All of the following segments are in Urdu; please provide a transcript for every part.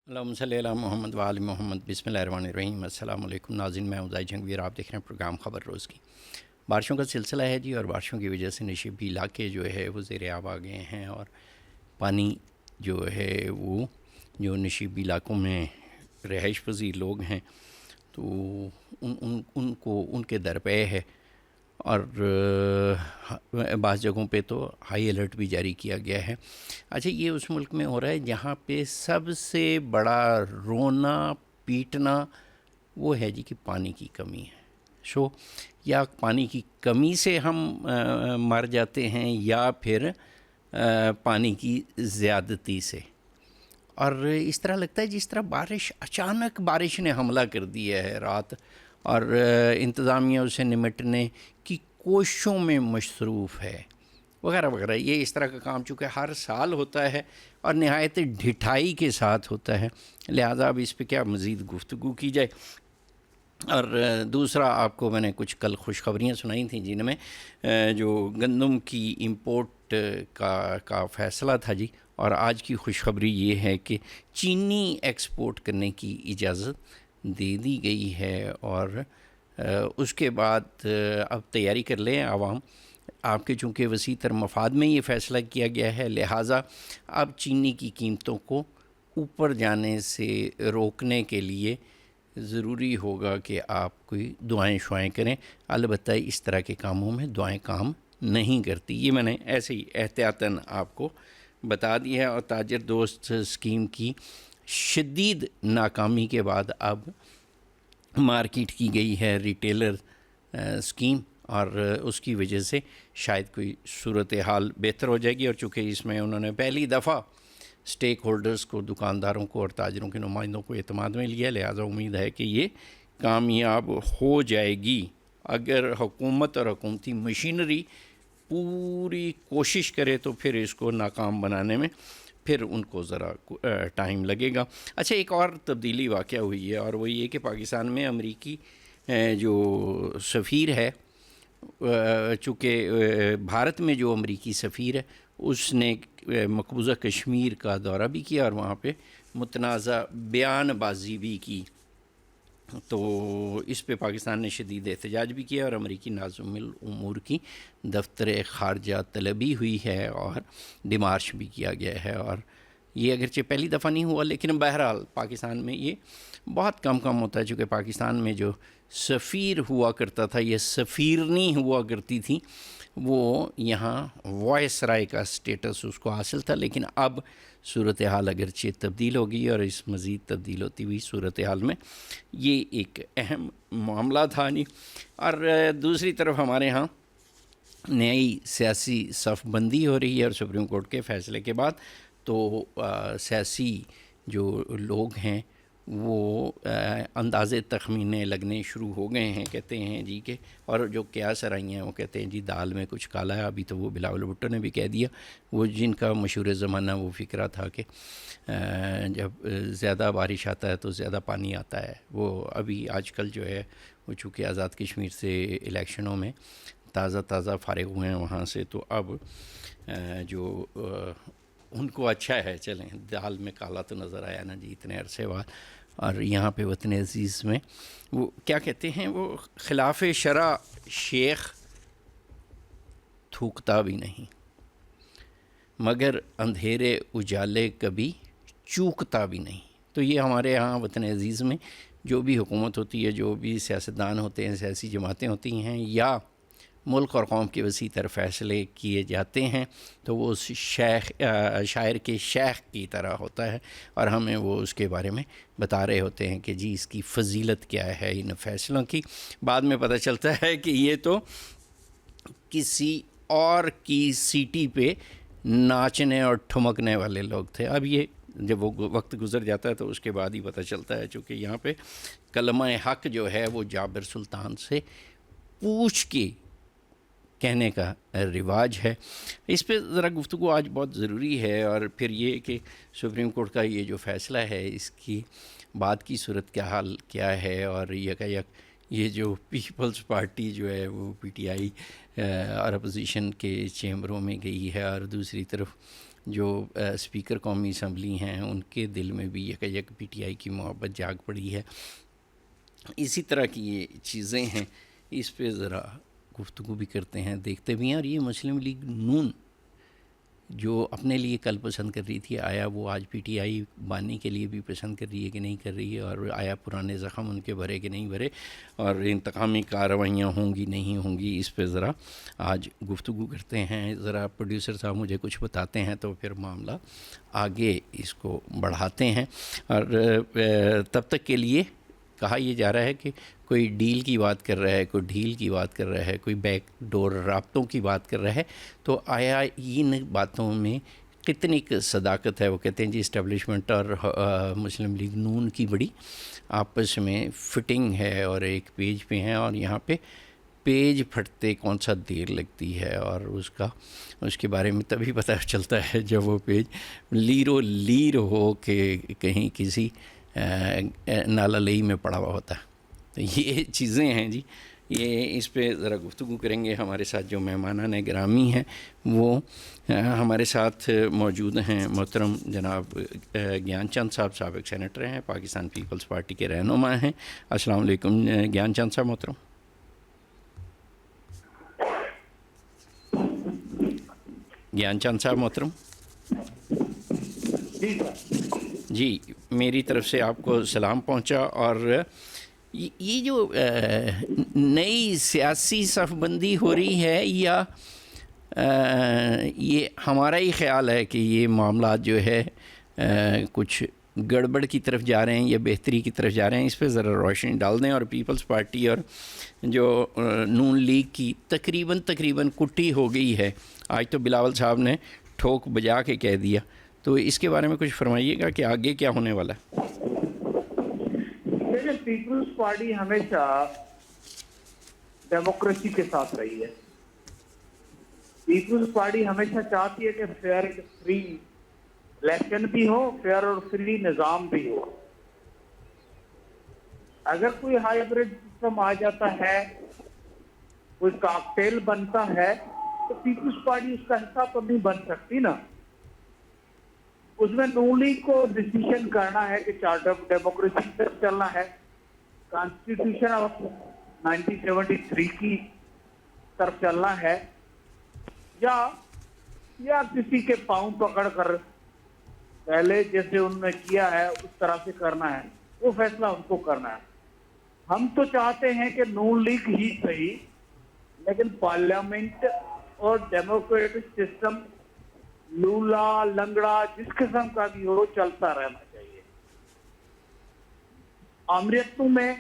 اللہم صلی علی محمد وآل محمد بسم اللہ الرحمن الرحیم۔ السلام علیکم ناظرین، میں عزائی جنگویر، آپ دیکھ رہے ہیں پروگرام خبر روز کی۔ بارشوں کا سلسلہ ہے جی، اور بارشوں کی وجہ سے نشیبی علاقے جو ہے وہ زیر آب آ گئے ہیں، اور پانی جو ہے وہ جو نشیبی علاقوں میں رہائش پذیر لوگ ہیں تو ان کے در پہ ہے، اور بعض جگہوں پہ تو ہائی الرٹ بھی جاری کیا گیا ہے۔ اچھا، یہ اس ملک میں ہو رہا ہے جہاں پہ سب سے بڑا رونا پیٹنا وہ ہے جی کہ پانی کی کمی ہے۔ یا پانی کی کمی سے ہم مر جاتے ہیں، یا پھر پانی کی زیادتی سے۔ اور اس طرح لگتا ہے جس طرح اچانک بارش نے حملہ کر دیا ہے رات، اور انتظامیہ اسے نمٹنے کی کوششوں میں مصروف ہے وغیرہ وغیرہ۔ یہ اس طرح کا کام چونکہ ہر سال ہوتا ہے اور نہایت ڈھٹائی کے ساتھ ہوتا ہے، لہٰذا اب اس پہ کیا مزید گفتگو کی جائے۔ اور دوسرا، آپ کو میں نے کچھ کل خوشخبریاں سنائی تھیں جن میں جو گندم کی امپورٹ کا فیصلہ تھا جی، اور آج کی خوشخبری یہ ہے کہ چینی ایکسپورٹ کرنے کی اجازت دے دی گئی ہے، اور اس کے بعد اب تیاری کر لیں عوام، آپ کے چونکہ وسیع تر مفاد میں یہ فیصلہ کیا گیا ہے، لہٰذا اب چینی کی قیمتوں کو اوپر جانے سے روکنے کے لیے ضروری ہوگا کہ آپ کوئی دعائیں شعائیں کریں۔ البتہ اس طرح کے کاموں میں دعائیں کام نہیں کرتی، یہ میں نے ایسے ہی احتیاطاً آپ کو بتا دی ہے۔ اور تاجر دوست اسکیم کی شدید ناکامی کے بعد اب مارکیٹ کی گئی ہے ریٹیلر اسکیم، اور اس کی وجہ سے شاید کوئی صورتحال بہتر ہو جائے گی۔ اور چونکہ اس میں انہوں نے پہلی دفعہ اسٹیک ہولڈرز کو، دکانداروں کو اور تاجروں کے نمائندوں کو اعتماد میں لیا، لہٰذا امید ہے کہ یہ کامیاب ہو جائے گی۔ اگر حکومت اور حکومتی مشینری پوری کوشش کرے تو پھر اس کو ناکام بنانے میں پھر ان کو ذرا ٹائم لگے گا۔ اچھا، ایک اور تبدیلی واقع ہوئی ہے، اور وہ یہ کہ پاکستان میں امریکی جو سفیر ہے، چونکہ بھارت میں جو امریکی سفیر ہے اس نے مقبوضہ کشمیر کا دورہ بھی کیا اور وہاں پہ متنازع بیان بازی بھی کی، تو اس پہ پاکستان نے شدید احتجاج بھی کیا، اور امریکی ناظم الامور کی دفتر خارجہ طلبی ہوئی ہے اور ڈیمارش بھی کیا گیا ہے۔ اور یہ اگرچہ پہلی دفعہ نہیں ہوا، لیکن بہرحال پاکستان میں یہ بہت کم ہوتا ہے، چونکہ پاکستان میں جو سفیر ہوا کرتا تھا یا سفیرنی ہوا کرتی تھی، وہ یہاں وائس رائے کا سٹیٹس اس کو حاصل تھا، لیکن اب صورتحال اگرچہ تبدیل ہوگی، اور اس مزید تبدیل ہوتی ہوئی صورتحال میں یہ ایک اہم معاملہ تھا نہیں۔ اور دوسری طرف ہمارے ہاں نئی سیاسی صف بندی ہو رہی ہے، اور سپریم کورٹ کے فیصلے کے بعد تو سیاسی جو لوگ ہیں وہ اندازے تخمینے لگنے شروع ہو گئے ہیں، کہتے ہیں جی کہ، اور جو قیاس رائیاں ہیں وہ کہتے ہیں جی دال میں کچھ کالا ہے۔ ابھی تو وہ بلاول بھٹو نے بھی کہہ دیا، وہ جن کا مشہور زمانہ وہ فکرہ تھا کہ جب زیادہ بارش آتا ہے تو زیادہ پانی آتا ہے، وہ ابھی آج کل جو ہے وہ چونکہ آزاد کشمیر سے الیکشنوں میں تازہ فارغ ہوئے ہیں وہاں سے، تو اب جو ان کو اچھا ہے، چلیں دال میں کالا تو نظر آیا نا جی اتنے عرصے بعد۔ اور یہاں پہ وطن عزیز میں وہ کیا کہتے ہیں، وہ خلاف شرع شیخ تھوکتا بھی نہیں، مگر اندھیرے اجالے کبھی چوکتا بھی نہیں۔ تو یہ ہمارے یہاں وطن عزیز میں جو بھی حکومت ہوتی ہے، جو بھی سیاستدان ہوتے ہیں، سیاسی جماعتیں ہوتی ہیں، یا ملک اور قوم کے وسیع تر فیصلے کیے جاتے ہیں، تو وہ اس شاعر کے شیخ کی طرح ہوتا ہے، اور ہمیں وہ اس کے بارے میں بتا رہے ہوتے ہیں کہ جی اس کی فضیلت کیا ہے ان فیصلوں کی۔ بعد میں پتہ چلتا ہے کہ یہ تو کسی اور کی سیٹی پہ ناچنے اور ٹھمکنے والے لوگ تھے۔ اب یہ جب وہ وقت گزر جاتا ہے تو اس کے بعد ہی پتہ چلتا ہے، چونکہ یہاں پہ کلمہ حق جو ہے وہ جابر سلطان سے پوچھ کے کہنے کا رواج ہے۔ اس پہ ذرا گفتگو آج بہت ضروری ہے، اور پھر یہ کہ سپریم کورٹ کا یہ جو فیصلہ ہے اس کی بعد کی صورت کیا حال کیا ہے، اور یہ جو پیپلز پارٹی جو ہے وہ پی ٹی آئی اور اپوزیشن کے چیمبروں میں گئی ہے، اور دوسری طرف جو اسپیکر قومی اسمبلی ہیں ان کے دل میں بھی یک پی ٹی آئی کی محبت جاگ پڑی ہے. اسی طرح کی یہ چیزیں ہیں, اس پہ ذرا گفتگو بھی کرتے ہیں, دیکھتے بھی ہیں. اور یہ مسلم لیگ نون جو اپنے لیے کل پسند کر رہی تھی, آیا وہ آج پی ٹی آئی باننے کے لیے بھی پسند کر رہی ہے کہ نہیں کر رہی ہے, اور آیا پرانے زخم ان کے بھرے کہ نہیں بھرے, اور انتقامی کارروائیاں ہوں گی نہیں ہوں گی, اس پہ ذرا آج گفتگو کرتے ہیں. ذرا پروڈیوسر صاحب مجھے کچھ بتاتے ہیں تو پھر معاملہ آگے اس کو بڑھاتے ہیں. اور تب تک کے لیے کہا یہ جا رہا ہے کہ کوئی ڈیل کی بات کر رہا ہے, کوئی ڈھیل کی بات کر رہا ہے, کوئی بیک ڈور رابطوں کی بات کر رہا ہے, تو آیا ان باتوں میں کتنی صداقت ہے؟ وہ کہتے ہیں جی اسٹیبلشمنٹ اور مسلم لیگ نون کی بڑی آپس میں فٹنگ ہے اور ایک پیج پہ ہیں, اور یہاں پہ پیج پھٹتے کون سا دیر لگتی ہے, اور اس کے بارے میں تبھی پتہ چلتا ہے جب وہ پیج لیر ہو کہ کہیں کسی نالہ لئی میں پڑا ہوا ہوتا ہے. تو یہ چیزیں ہیں جی, یہ اس پہ ذرا گفتگو کریں گے. ہمارے ساتھ جو مہمانان گرامی ہیں وہ ہمارے ساتھ موجود ہیں. محترم جناب گیان چند صاحب, سابق سینیٹر ہیں, پاکستان پیپلز پارٹی کے رہنما ہیں. السلام علیکم گیان چند صاحب. محترم گیان چند صاحب. محترم جی, میری طرف سے آپ کو سلام پہنچا. اور یہ جو نئی سیاسی صف بندی ہو رہی ہے, یا یہ ہمارا ہی خیال ہے کہ یہ معاملات جو ہے کچھ گڑبڑ کی طرف جا رہے ہیں یا بہتری کی طرف جا رہے ہیں؟ اس پہ ذرا روشنی ڈال دیں. اور پیپلز پارٹی اور جو نون لیگ کی تقریباً کٹی ہو گئی ہے, آج تو بلاول صاحب نے ٹھوک بجا کے کہہ دیا, تو اس کے بارے میں کچھ فرمائیے گا کہ آگے کیا ہونے والا ہے؟ پیپلز پارٹی ہمیشہ ڈیموکریسی کے ساتھ رہی ہے. پیپلز پارٹی ہمیشہ چاہتی ہے کہ فیئر اینڈ فری الیکشن بھی ہو, فیئر اور فری نظام بھی ہو. اگر کوئی ہائیبرڈ سسٹم آ جاتا ہے, کوئی کاکٹیل بنتا ہے, تو پیپلز پارٹی اس کا حصہ تو نہیں بن سکتی نا. اس میں نون لیگ کو ڈیسیشن کرنا ہے کہ چارٹر آف ڈیموکریسی پر چلنا ہے, کانسٹیٹیوشن آف 1973 کی طرف چلنا ہے, یا کسی کے پاؤں پکڑ کر پہلے جیسے انہوں نے کیا ہے اس طرح سے کرنا ہے. وہ فیصلہ ان کو کرنا ہے. ہم تو چاہتے ہیں کہ نون لیگ ہی صحیح, لیکن پارلیمنٹ اور ڈیموکریٹک سسٹم لولا لنگڑا جس قسم کا بھی ہو چلتا رہنا چاہیے. امریتوں میں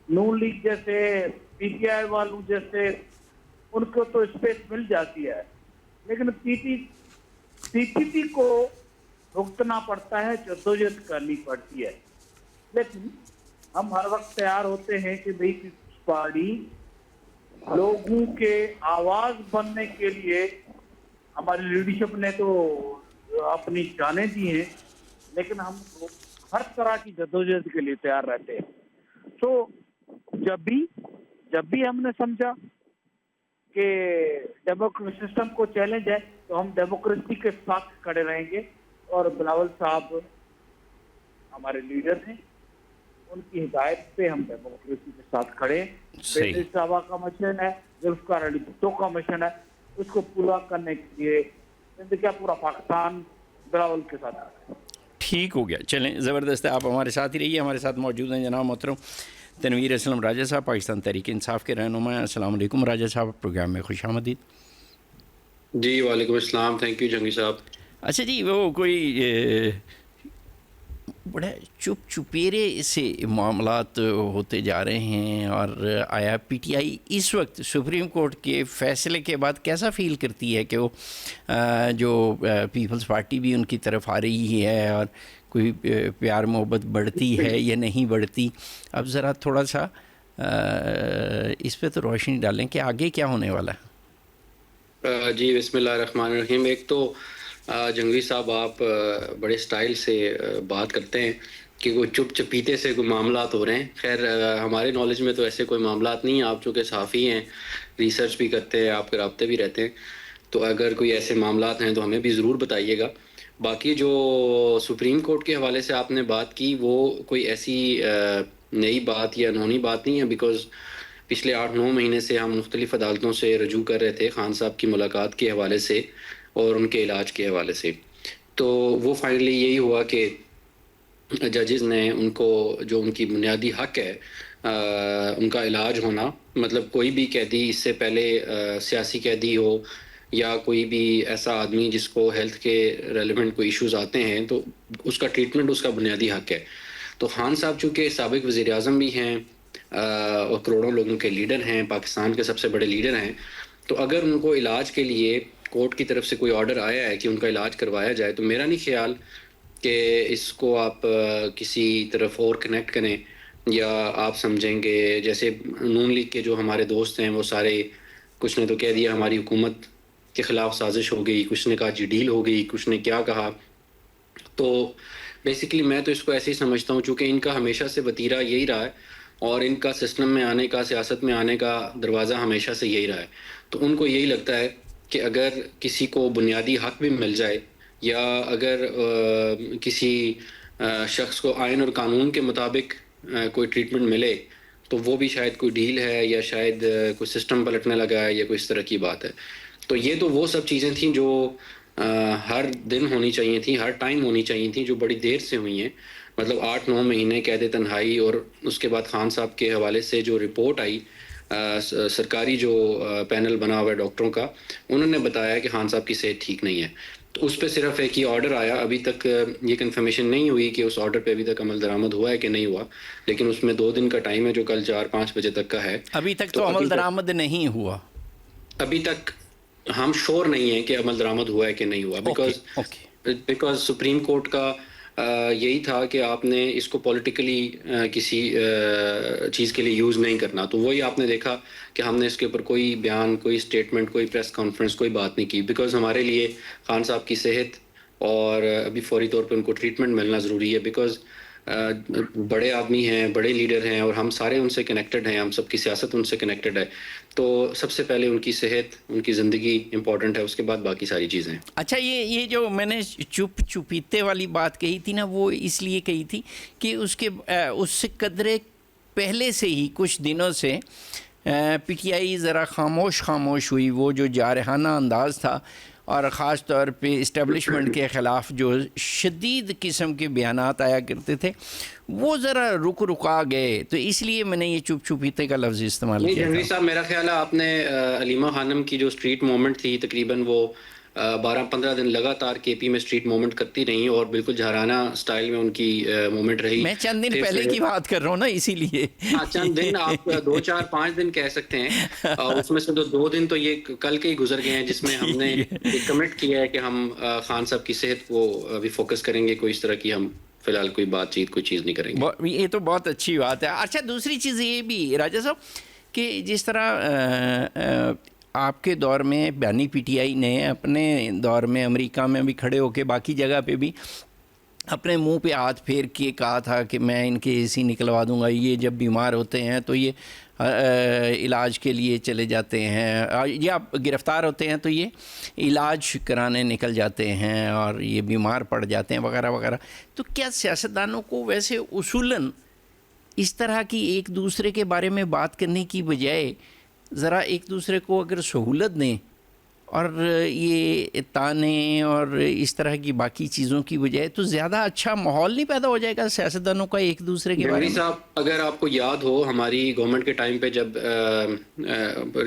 نون لیگ جیسے پی ٹی آئی والوں جیسے ان کو تو اسپیس مل جاتی ہے, لیکن پی ٹی پی کو بھگتنا پڑتا ہے, جدوجہد کرنی پڑتی ہے. لیکن ہم ہر وقت تیار ہوتے ہیں کہ بھئی پیپلز پارٹی لوگوں کے آواز بننے کے لیے, ہماری لیڈرشپ نے تو اپنی جانیں دی ہیں, لیکن ہم ہر طرح کی جدوجہد کے لیے تیار رہتے ہیں. تو جب بھی ہم نے سمجھا کہ ڈیموکریسی سسٹم کو چیلنج ہے, تو ہم ڈیموکریسی کے ساتھ کھڑے رہیں گے. اور بلاول صاحب ہمارے لیڈر ہیں, ان کی ہدایت پہ ہم ڈیموکریسی کے ساتھ کھڑے. بیٹری صاحبہ کا مشن ہے, ذوالفقار علی بھٹو کا مشن ہے, اس کو پورا کرنے کے لیے کیا پورا پاکستان بلاول کے ساتھ ہے. ٹھیک ہو گیا, چلیں زبردست ہے. آپ ہمارے ساتھ ہی رہیے. ہمارے ساتھ موجود ہیں جناب محترم تنویر اسلم راجہ صاحب, پاکستان تحریک انصاف کے رہنما ہیں. السلام علیکم راجہ صاحب, پروگرام میں خوش آمدید. جی وعلیکم السلام. تھینک یو جنگی صاحب. اچھا جی, وہ کوئی بڑا چپیرے سے معاملات ہوتے جا رہے ہیں, اور آیا پی ٹی آئی اس وقت سپریم کورٹ کے فیصلے کے بعد کیسا فیل کرتی ہے کہ وہ جو پیپلز پارٹی بھی ان کی طرف آ رہی ہے, اور کوئی پیار محبت بڑھتی ہے یا نہیں بڑھتی؟ اب ذرا تھوڑا سا اس پہ تو روشنی ڈالیں کہ آگے کیا ہونے والا ہے. جی بسم اللہ الرحمن الرحیم. ایک تو جنگی صاحب آپ بڑے سٹائل سے بات کرتے ہیں کہ کوئی چپ چپیتے سے کوئی معاملات ہو رہے ہیں. خیر ہمارے نالج میں تو ایسے کوئی معاملات نہیں ہیں. آپ چونکہ صحافی ہیں, ریسرچ بھی کرتے ہیں, آپ کے رابطے بھی رہتے ہیں, تو اگر کوئی ایسے معاملات ہیں تو ہمیں بھی ضرور بتائیے گا. باقی جو سپریم کورٹ کے حوالے سے آپ نے بات کی وہ کوئی ایسی نئی بات یا انہونی بات نہیں ہے, بیکاز پچھلے 8-9 مہینے سے ہم مختلف عدالتوں سے رجوع کر رہے تھے خان صاحب کی ملاقات کے حوالے سے اور ان کے علاج کے حوالے سے. تو وہ فائنلی یہی ہوا کہ ججز نے ان کو جو ان کی بنیادی حق ہے ان کا علاج ہونا, مطلب کوئی بھی قیدی اس سے پہلے سیاسی قیدی ہو یا کوئی بھی ایسا آدمی جس کو ہیلتھ کے ریلیونٹ کوئی ایشوز آتے ہیں تو اس کا ٹریٹمنٹ اس کا بنیادی حق ہے. تو خان صاحب چونکہ سابق وزیر اعظم بھی ہیں اور کروڑوں لوگوں کے لیڈر ہیں, پاکستان کے سب سے بڑے لیڈر ہیں, تو اگر ان کو علاج کے لیے کورٹ کی طرف سے کوئی آرڈر آیا ہے کہ ان کا علاج کروایا جائے, تو میرا نہیں خیال کہ اس کو آپ کسی طرف اور کنیکٹ کریں یا آپ سمجھیں گے جیسے نون لیگ کے جو ہمارے دوست ہیں وہ سارے کچھ نے تو کہہ دیا ہماری حکومت کے خلاف سازش ہو گئی, کچھ نے کہا جی ڈیل ہو گئی, کچھ نے کیا کہا. تو بیسیکلی میں تو اس کو ایسے ہی سمجھتا ہوں چونکہ ان کا ہمیشہ سے وتیرہ یہی رہا ہے اور ان کا سسٹم میں آنے کا, سیاست میں آنے کا دروازہ ہمیشہ سے یہی رہا ہے. تو ان کو یہی لگتا ہے کہ اگر کسی کو بنیادی حق بھی مل جائے یا اگر کسی شخص کو آئین اور قانون کے مطابق کوئی ٹریٹمنٹ ملے تو وہ بھی شاید کوئی ڈیل ہے یا شاید کوئی سسٹم پلٹنے لگا ہے یا کوئی اس طرح کی بات ہے. تو یہ تو وہ سب چیزیں تھیں جو ہر دن ہونی چاہیے تھیں, ہر ٹائم ہونی چاہیے تھیں, جو بڑی دیر سے ہوئی ہیں. مطلب 8-9 مہینے قید تنہائی اور اس کے بعد خان صاحب کے حوالے سے جو رپورٹ آئی, سرکاری جو پینل بنا ہوا ہے ڈاکٹروں کا, انہوں نے بتایا کہ خان صاحب کی صحت ٹھیک نہیں ہے. تو اس پہ صرف ایک ہی آرڈر آیا, ابھی تک یہ کنفرمیشن نہیں ہوئی کہ اس آرڈر پہ ابھی تک عمل درآمد ہوا ہے کہ نہیں ہوا, لیکن اس میں 2 دن کا ٹائم ہے جو کل 4-5 بجے تک کا ہے. ابھی تک تو عمل درآمد نہیں ہوا, ابھی تک ہم شور نہیں ہیں کہ عمل درآمد ہوا ہے کہ نہیں ہوا, بیکاز سپریم کورٹ کا یہی تھا کہ آپ نے اس کو پولیٹیکلی کسی چیز کے لیے یوز نہیں کرنا. تو وہی آپ نے دیکھا کہ ہم نے اس کے اوپر کوئی بیان, کوئی اسٹیٹمنٹ, کوئی پریس کانفرنس, کوئی بات نہیں کی, بیکاز ہمارے لیے خان صاحب کی صحت اور ابھی فوری طور پہ ان کو ٹریٹمنٹ ملنا ضروری ہے. بیکاز بڑے آدمی ہیں, بڑے لیڈر ہیں اور ہم سارے ان سے کنیکٹڈ ہیں, ہم سب کی سیاست ان سے کنیکٹڈ ہے. تو سب سے پہلے ان کی صحت, ان کی زندگی امپورٹنٹ ہے, اس کے بعد باقی ساری چیزیں. اچھا, یہ جو میں نے چپ چپیتے والی بات کہی تھی نا, وہ اس لیے کہی تھی کہ اس سے قدرے پہلے سے ہی کچھ دنوں سے پی ٹی آئی ذرا خاموش ہوئی. وہ جو جارحانہ انداز تھا اور خاص طور پہ اسٹیبلشمنٹ کے خلاف جو شدید قسم کے بیانات آیا کرتے تھے وہ ذرا رکا گئے, تو اس لیے میں نے یہ چپ چپیتے کا لفظ استعمال کیا. جنوی صاحب, میرا خیال ہے آپ نے علیمہ خانم کی جو اسٹریٹ موومنٹ تھی, تقریباً وہ 12-15 دن لگاتار کے پی میں اسٹریٹ موومنٹ کرتی رہی اور بالکل جہرانہ سٹائل میں ان کی موومنٹ رہی. میں چند دن پہلے کی بات کر رر ہوں نا, اسی لیے. ہاں, چند دن, آپ 2-4-5 دن کہہ سکتے ہیں, اس میں سے تو 2 دن تو یہ کل کے ہی گزر گئے ہیں جس میں ہم نے کمٹ کیا ہے کہ ہم خان صاحب کی صحت کو ابھی فوکس کریں گے, کوئی اس طرح کی ہم فی الحال کوئی بات چیت, کوئی چیز نہیں کریں گے. یہ تو بہت اچھی بات ہے. اچھا, دوسری چیز یہ بھی راجہ صاحب کہ جس طرح آپ کے دور میں بانی پی ٹی آئی نے اپنے دور میں امریکہ میں بھی کھڑے ہو کے باقی جگہ پہ بھی اپنے منہ پہ ہاتھ پھیر کے کہا تھا کہ میں ان کے اے سی نکلوا دوں گا, یہ جب بیمار ہوتے ہیں تو یہ علاج کے لیے چلے جاتے ہیں یا گرفتار ہوتے ہیں تو یہ علاج کرانے نکل جاتے ہیں اور یہ بیمار پڑ جاتے ہیں وغیرہ وغیرہ. تو کیا سیاستدانوں کو ویسے اصولاً اس طرح کی ایک دوسرے کے بارے میں بات کرنے کی بجائے ذرا ایک دوسرے کو اگر سہولت دیں اور یہ تانے اور اس طرح کی باقی چیزوں کی بجائے, تو زیادہ اچھا ماحول نہیں پیدا ہو جائے گا سیاستدانوں کا ایک دوسرے کے بارے میں؟ صاحب, اگر آپ کو یاد ہو ہماری گورنمنٹ کے ٹائم پہ جب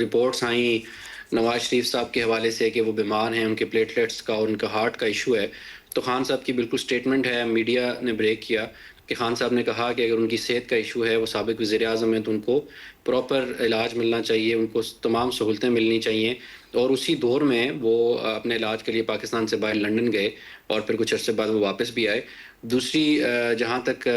رپورٹس آئیں نواز شریف صاحب کے حوالے سے کہ وہ بیمار ہیں, ان کے پلیٹلیٹس کا اور ان کا ہارٹ کا ایشو ہے, تو خان صاحب کی بالکل سٹیٹمنٹ ہے, میڈیا نے بریک کیا کہ خان صاحب نے کہا کہ اگر ان کی صحت کا ایشو ہے, وہ سابق وزیر اعظم ہیں, تو ان کو پراپر علاج ملنا چاہیے, ان کو تمام سہولتیں ملنی چاہیے. اور اسی دور میں وہ اپنے علاج کے لیے پاکستان سے باہر لنڈن گئے اور پھر کچھ عرصے بعد وہ واپس بھی آئے. دوسری جہاں تک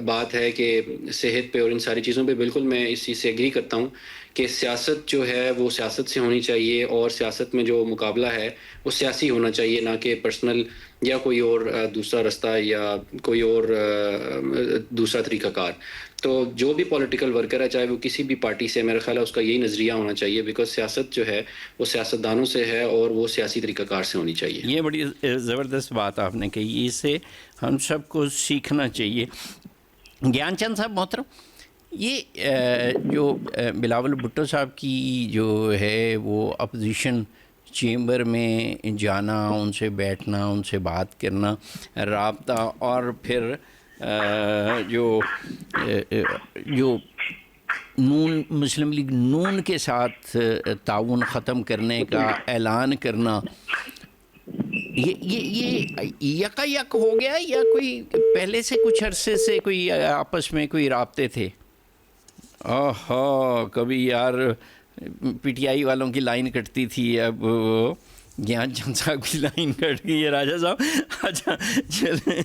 بات ہے کہ صحت پہ اور ان ساری چیزوں پہ, بالکل میں اس چیز سے ایگری کرتا ہوں کہ سیاست جو ہے وہ سیاست سے ہونی چاہیے اور سیاست میں جو مقابلہ ہے وہ سیاسی ہونا چاہیے, نہ کہ پرسنل یا کوئی اور دوسرا رستہ یا کوئی اور دوسرا طریقہ کار. تو جو بھی پولیٹیکل ورکر ہے چاہے وہ کسی بھی پارٹی سے، میرا خیال ہے اس کا یہی نظریہ ہونا چاہیے، بیکاز سیاست جو ہے وہ سیاستدانوں سے ہے اور وہ سیاسی طریقہ کار سے ہونی چاہیے. یہ بڑی زبردست بات آپ نے کہی، اس سے ہم سب کو سیکھنا چاہیے. گیان چند صاحب محترم، یہ جو بلاول بھٹو صاحب کی جو ہے وہ اپوزیشن چیمبر میں جانا، ان سے بیٹھنا، ان سے بات کرنا، رابطہ، اور پھر جو نون مسلم لیگ نون کے ساتھ تعاون ختم کرنے کا اعلان کرنا، یہ یک ہو گیا یا کوئی پہلے سے کچھ عرصے سے کوئی آپس میں کوئی رابطے تھے؟ کبھی یار پی ٹی آئی والوں کی لائن کٹتی تھی، اب گیان چند صاحب کی لائن کٹ گئی ہے. راجہ صاحب اچھا چلیں،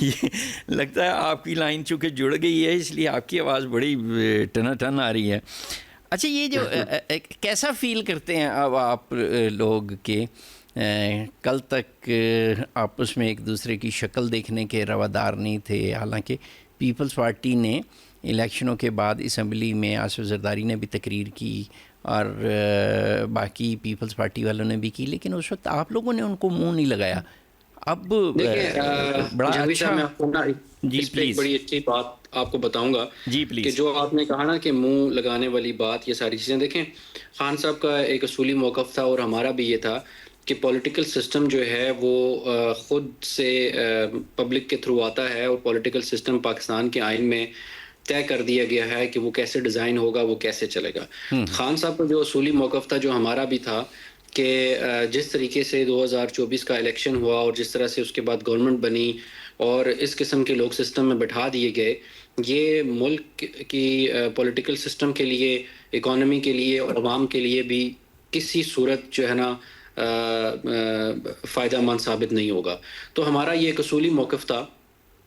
یہ لگتا ہے آپ کی لائن چونکہ جڑ گئی ہے اس لیے آپ کی آواز بڑی ٹنا ٹن آ رہی ہے. اچھا، یہ جو کیسا فیل کرتے ہیں اب آپ لوگ کہ کل تک آپس میں ایک دوسرے کی شکل دیکھنے کے روادار نہیں تھے، حالانکہ پیپلز پارٹی نے الیکشنوں کے بعد اسمبلی میں آصف زرداری نے بھی تقریر کی اور باقی پیپلز پارٹی والوں نے بھی کی، لیکن اس وقت آپ لوگوں نے ان کو منہ نہیں لگایا. اب بڑا اچھا، جی اس پہ ایک بڑی اچھی بات آپ کو بتاؤں گا جی کہ پلیز. جو آپ نے کہا نا کہ منہ لگانے والی بات، یہ ساری چیزیں دیکھیں، خان صاحب کا ایک اصولی موقف تھا اور ہمارا بھی یہ تھا کہ پولیٹیکل سسٹم جو ہے وہ خود سے پبلک کے تھرو آتا ہے، اور پولیٹیکل سسٹم پاکستان کے آئین میں طے کر دیا گیا ہے کہ وہ کیسے ڈیزائن ہوگا، وہ کیسے چلے گا. خان صاحب کا جو اصولی موقف تھا، جو ہمارا بھی تھا، کہ جس طریقے سے 2024 کا الیکشن ہوا اور جس طرح سے اس کے بعد گورنمنٹ بنی اور اس قسم کے لوگ سسٹم میں بٹھا دیے گئے، یہ ملک کی پولیٹیکل سسٹم کے لیے، اکانومی کے لیے اور عوام کے لیے بھی کسی صورت جو ہے نا فائدہ مند ثابت نہیں ہوگا. تو ہمارا یہ ایک اصولی موقف تھا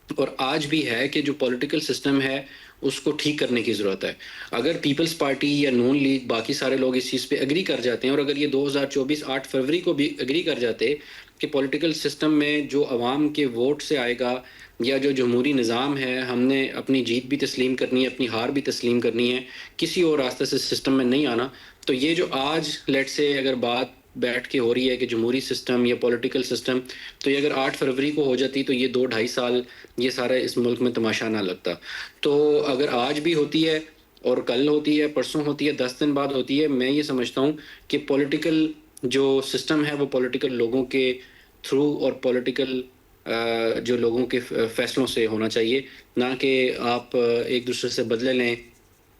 اور آج بھی ہے کہ جو پولیٹیکل سسٹم ہے اس کو ٹھیک کرنے کی ضرورت ہے. اگر پیپلز پارٹی یا نون لیگ باقی سارے لوگ اس چیز پہ اگری کر جاتے ہیں، اور اگر یہ 2024 8 فروری کو بھی اگری کر جاتے کہ پولیٹیکل سسٹم میں جو عوام کے ووٹ سے آئے گا یا جو جمہوری نظام ہے، ہم نے اپنی جیت بھی تسلیم کرنی ہے، اپنی ہار بھی تسلیم کرنی ہے، کسی اور راستے سے سسٹم میں نہیں آنا. تو یہ جو آج لیٹ سے اگر بات بیٹھ کے ہو رہی ہے کہ جمہوری سسٹم یا پولیٹیکل سسٹم، تو یہ اگر 8 فروری کو ہو جاتی تو یہ 2-2.5 سال یہ سارا اس ملک میں تماشا نہ لگتا. تو اگر آج بھی ہوتی ہے اور کل ہوتی ہے، پرسوں ہوتی ہے، 10 دن بعد ہوتی ہے، میں یہ سمجھتا ہوں کہ پولیٹیکل جو سسٹم ہے وہ پولیٹیکل لوگوں کے تھرو اور پولیٹیکل جو لوگوں کے فیصلوں سے ہونا چاہیے، نہ کہ آپ ایک دوسرے سے بدلے لیں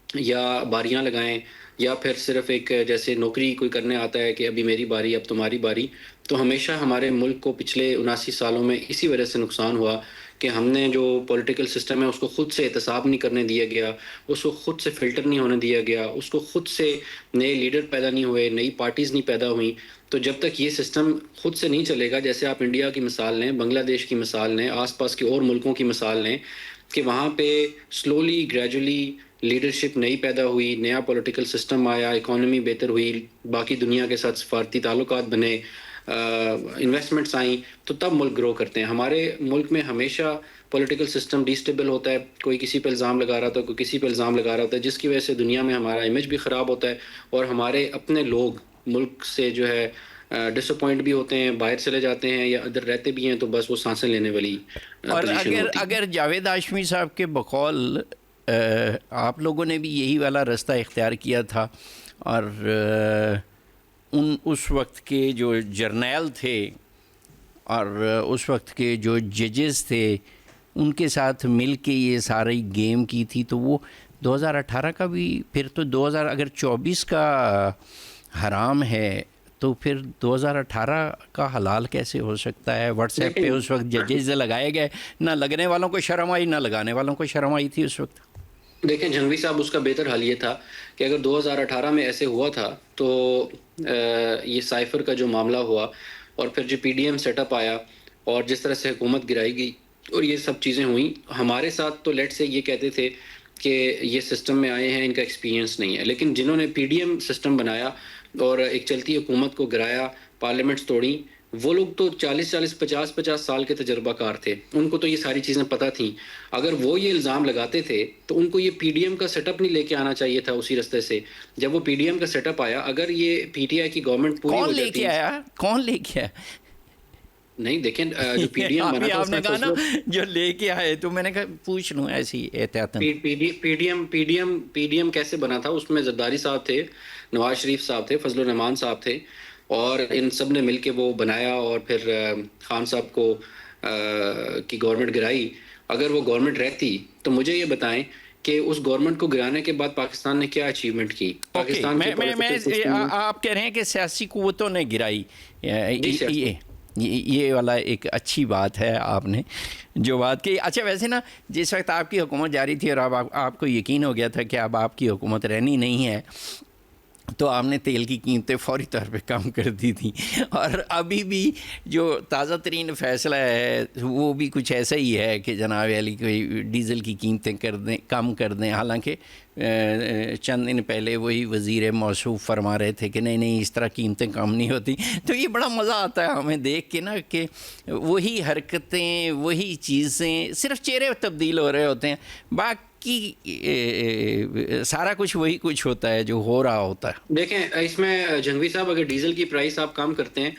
یا باریاں لگائیں، یا پھر صرف ایک جیسے نوکری کوئی کرنے آتا ہے کہ ابھی میری باری اب تمہاری باری. تو ہمیشہ ہمارے ملک کو پچھلے 79 سالوں میں اسی وجہ سے نقصان ہوا کہ ہم نے جو پولیٹیکل سسٹم ہے اس کو خود سے احتساب نہیں کرنے دیا گیا، اس کو خود سے فلٹر نہیں ہونے دیا گیا، اس کو خود سے نئے لیڈر پیدا نہیں ہوئے، نئی پارٹیز نہیں پیدا ہوئیں. تو جب تک یہ سسٹم خود سے نہیں چلے گا، جیسے آپ انڈیا کی مثال لیں، بنگلہ دیش کی مثال لیں، آس پاس کے اور ملکوں کی مثال لیں، کہ وہاں پہ سلولی گریجولی لیڈرشپ نئی پیدا ہوئی، نیا پولیٹیکل سسٹم آیا، اکانومی بہتر ہوئی، باقی دنیا کے ساتھ سفارتی تعلقات بنے، انویسٹمنٹس آئیں، تو تب ملک گرو کرتے ہیں. ہمارے ملک میں ہمیشہ پولیٹیکل سسٹم ڈیسٹیبل ہوتا ہے، کوئی کسی پہ الزام لگا رہا ہوتا ہے، کوئی کسی پہ الزام لگا رہا ہوتا ہے، جس کی وجہ سے دنیا میں ہمارا امیج بھی خراب ہوتا ہے اور ہمارے اپنے لوگ ملک سے جو ہے ڈس اپوائنٹ بھی ہوتے ہیں، باہر چلے جاتے ہیں یا ادھر رہتے بھی ہیں تو بس وہ سانسیں لینے والی اور پوزیشن ہوتی ہے. اگر جاوید ہاشمی صاحب کے بقول آپ لوگوں نے بھی یہی والا راستہ اختیار کیا تھا اور اس وقت کے جو جرنیل تھے اور اس وقت کے جو ججز تھے ان کے ساتھ مل کے یہ ساری گیم کی تھی، تو وہ 2018 کا بھی، پھر تو 2024 کا حرام ہے تو پھر 2018 کا حلال کیسے ہو سکتا ہے؟ واٹس ایپ پہ اس وقت ججز لگائے گئے، نہ لگنے والوں کو شرم آئی نہ لگانے والوں کو شرم آئی تھی اس وقت. دیکھیں جھنگوی صاحب، اس کا بہتر حل یہ تھا کہ اگر 2018 میں ایسے ہوا تھا تو یہ سائفر کا جو معاملہ ہوا اور پھر جو P D M setup آیا اور جس طرح سے حکومت گرائی گئی اور یہ سب چیزیں ہوئیں، ہمارے ساتھ تو لیٹ سے یہ کہتے تھے کہ یہ سسٹم میں آئے ہیں، ان کا ایکسپیرینس نہیں ہے. لیکن جنہوں نے پی ڈی ایم سسٹم بنایا اور ایک چلتی حکومت کو گرایا، پارلیمنٹس توڑیں، وہ لوگ تو 50 سال کے تجربہ کار تھے، ان کو تو یہ ساری چیزیں پتہ تھیں. اگر وہ یہ الزام لگاتے تھے تو ان کو یہ پی ڈی ایم کا سیٹ اپ نہیں لے کے آنا چاہیے تھا اسی رستے سے. جب وہ پی ڈی ایم کا سیٹ اپ آیا، اگر یہ پی ٹی آئی کی گورنمنٹ پوری ہو جاتی، کون لے کے آیا؟ نہیں دیکھیں جو پی ڈی ایم بنا تھا، آپ نے کہا نا جو لے کے آئے، تو میں نے کہا پوچھ لوں ایسی احتیاط. پی ڈی ایم کیسے بنا تھا؟ اس میں زرداری صاحب تھے، نواز شریف صاحب تھے، فضل الرحمان صاحب تھے، اور ان سب نے مل کے وہ بنایا، اور پھر خان صاحب کو کی گورنمنٹ گرائی. اگر وہ گورنمنٹ رہتی تو مجھے یہ بتائیں کہ اس گورنمنٹ کو گرانے کے بعد پاکستان نے کیا اچیومنٹ کی؟ پاکستان کی آپ کہہ رہے ہیں کہ سیاسی قوتوں نے گرائی. یہ والا ایک اچھی بات ہے آپ نے جو بات کی. اچھا ویسے نا، جس وقت آپ کی حکومت جاری تھی اور اب آپ کو یقین ہو گیا تھا کہ اب آپ کی حکومت رہنی نہیں ہے، تو آپ نے تیل کی قیمتیں فوری طور پہ کم کر دی تھیں، اور ابھی بھی جو تازہ ترین فیصلہ ہے وہ بھی کچھ ایسا ہی ہے کہ جناب علی کوئی ڈیزل کی قیمتیں کم کر دیں. حالانکہ چند دن پہلے وہی وزیر موصوف فرما رہے تھے کہ نہیں اس طرح قیمتیں کم نہیں ہوتی. تو یہ بڑا مزہ آتا ہے ہمیں دیکھ کے نا کہ وہی حرکتیں، وہی چیزیں، صرف چہرے تبدیل ہو رہے ہوتے ہیں، باقی سارا کچھ وہی کچھ ہوتا ہے جو ہو رہا ہوتا ہے. دیکھیں اس میں جنگوی صاحب، اگر ڈیزل کی پرائس آپ کم کرتے ہیں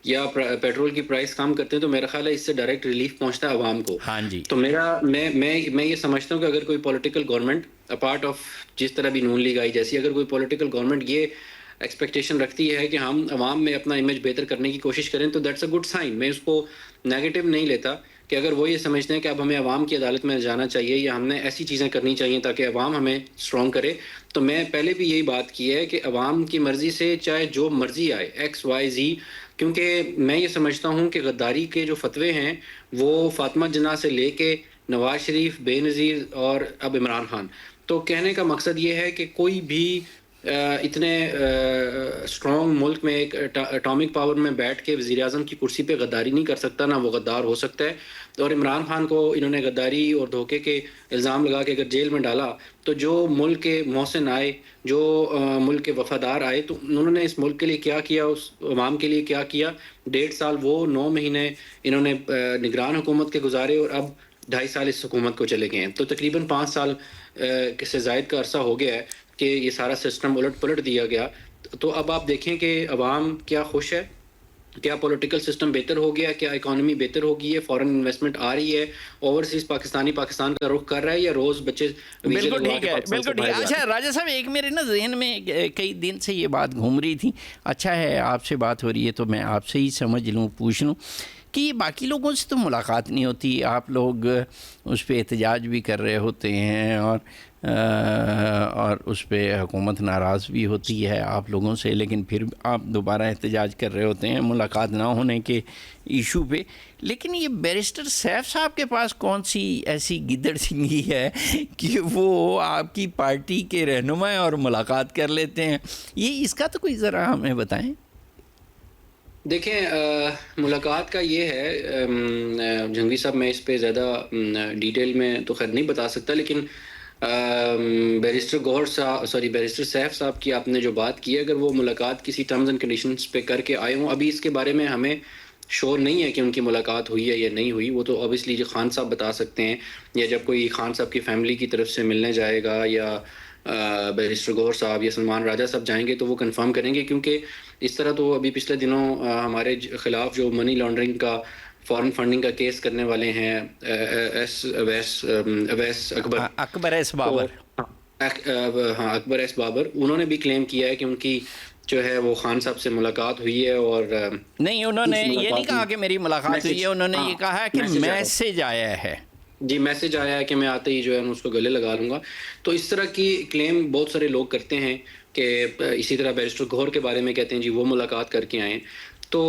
یا پیٹرول کی پرائس کم کرتے ہیں تو میرا خیال ہے اس سے ڈائریکٹ ریلیف پہنچتا ہے عوام کو. ہاں جی. تو میں یہ سمجھتا ہوں کہ اگر کوئی پولیٹیکل گورنمنٹ اپارٹ آف جس طرح بھی نون لیگ آئی جیسی، اگر کوئی پولیٹیکل گورنمنٹ یہ ایکسپیکٹیشن رکھتی ہے کہ ہم عوام میں اپنا امیج بہتر کرنے کی کوشش کریں تو دیٹس اے گڈ سائن. میں اس کو نیگیٹو نہیں لیتا کہ اگر وہ یہ سمجھتے ہیں کہ اب ہمیں عوام کی عدالت میں جانا چاہیے یا ہم نے ایسی چیزیں کرنی چاہیے تاکہ عوام ہمیں اسٹرانگ کرے. تو میں پہلے بھی یہی بات کی ہے کہ عوام کی مرضی سے چاہے جو مرضی آئے، ایکس وائی زی، کیونکہ میں یہ سمجھتا ہوں کہ غداری کے جو فتوے ہیں وہ فاطمہ جناح سے لے کے نواز شریف، بے نظیر اور اب عمران خان. تو کہنے کا مقصد یہ ہے کہ کوئی بھی اتنے اسٹرانگ ملک میں ایک اٹامک پاور میں بیٹھ کے وزیر اعظم کی کرسی پہ غداری نہیں کر سکتا، نہ وہ غدار ہو سکتا ہے. اور عمران خان کو انہوں نے غداری اور دھوکے کے الزام لگا کے اگر جیل میں ڈالا تو جو ملک کے محسن آئے، جو ملک کے وفادار آئے، تو انہوں نے اس ملک کے لیے کیا کیا، اس عوام کے لیے کیا کیا. 1.5 سال وہ 9 مہینے انہوں نے نگران حکومت کے گزارے، اور اب 2.5 سال اس حکومت کو چلے گئے ہیں. تو تقریباً 5 سال سے زائد کا عرصہ ہو گیا ہے کہ یہ سارا سسٹم الٹ پلٹ دیا گیا. تو اب آپ دیکھیں کہ عوام کیا خوش ہے، کیا پولیٹیکل سسٹم بہتر ہو گیا، کیا اکانومی بہتر ہو گئی ہے، فورن انویسٹمنٹ آ رہی ہے، اوورسیز پاکستان کا رخ کر رہا ہے، یا روز بچے. بالکل ٹھیک ہے، بالکل ٹھیک ہے. اچھا راجہ صاحب، ایک میرے نا ذہن میں کئی دن سے یہ بات گھوم رہی تھی. اچھا ہے آپ سے بات ہو رہی ہے تو میں آپ سے ہی سمجھ لوں، پوچھ لوں کہ یہ باقی لوگوں سے تو ملاقات نہیں ہوتی، آپ لوگ اس پہ احتجاج بھی کر رہے ہوتے ہیں، اور اس پہ حکومت ناراض بھی ہوتی ہے آپ لوگوں سے، لیکن پھر آپ دوبارہ احتجاج کر رہے ہوتے ہیں ملاقات نہ ہونے کے ایشو پہ. لیکن یہ بیرسٹر سیف صاحب کے پاس کون سی ایسی گدڑ سنگھی ہے کہ وہ آپ کی پارٹی کے رہنما اور ملاقات کر لیتے ہیں؟ یہ اس کا تو کوئی ذرا ہمیں بتائیں. دیکھیں ملاقات کا یہ ہے جنگوی صاحب، میں اس پہ زیادہ ڈیٹیل میں تو خیر نہیں بتا سکتا، لیکن بیرسٹر سیف صاحب کی آپ نے جو بات کی ہے، اگر وہ ملاقات کسی ٹرمز اینڈ کنڈیشنز پہ کر کے آئے ہوں، ابھی اس کے بارے میں ہمیں شور نہیں ہے کہ ان کی ملاقات ہوئی ہے یا نہیں ہوئی. وہ تو اوبیسلی جو خان صاحب بتا سکتے ہیں، یا جب کوئی خان صاحب کی فیملی کی طرف سے ملنے جائے گا یا بیرسٹر گوہر صاحب یا سلمان راجہ صاحب جائیں گے تو وہ کنفرم کریں گے. کیونکہ اس طرح تو ابھی پچھلے دنوں ہمارے خلاف جو منی لانڈرنگ کا، فارن فنڈنگ کا کیس کرنے والے ہیں اویس اکبر ایس بابر، ہاں اکبر ایس بابر، انہوں نے بھی کلیم کیا ہے کہ ان کی جو ہے وہ خان صاحب سے ملاقات ہوئی ہے. اور نہیں، انہوں نے یہ نہیں کہا کہ میری ملاقات ہوئی ہے، انہوں نے یہ کہا کہ میسج آیا ہے. جی میسج آیا ہے کہ میں آتے ہی جو ہے اس کو گلے لگا لوں گا. تو اس طرح کی کلیم بہت سارے لوگ کرتے ہیں کہ اسی طرح بیرسٹر گوہر کے بارے میں کہتے ہیں جی وہ ملاقات کر کے آئیں. تو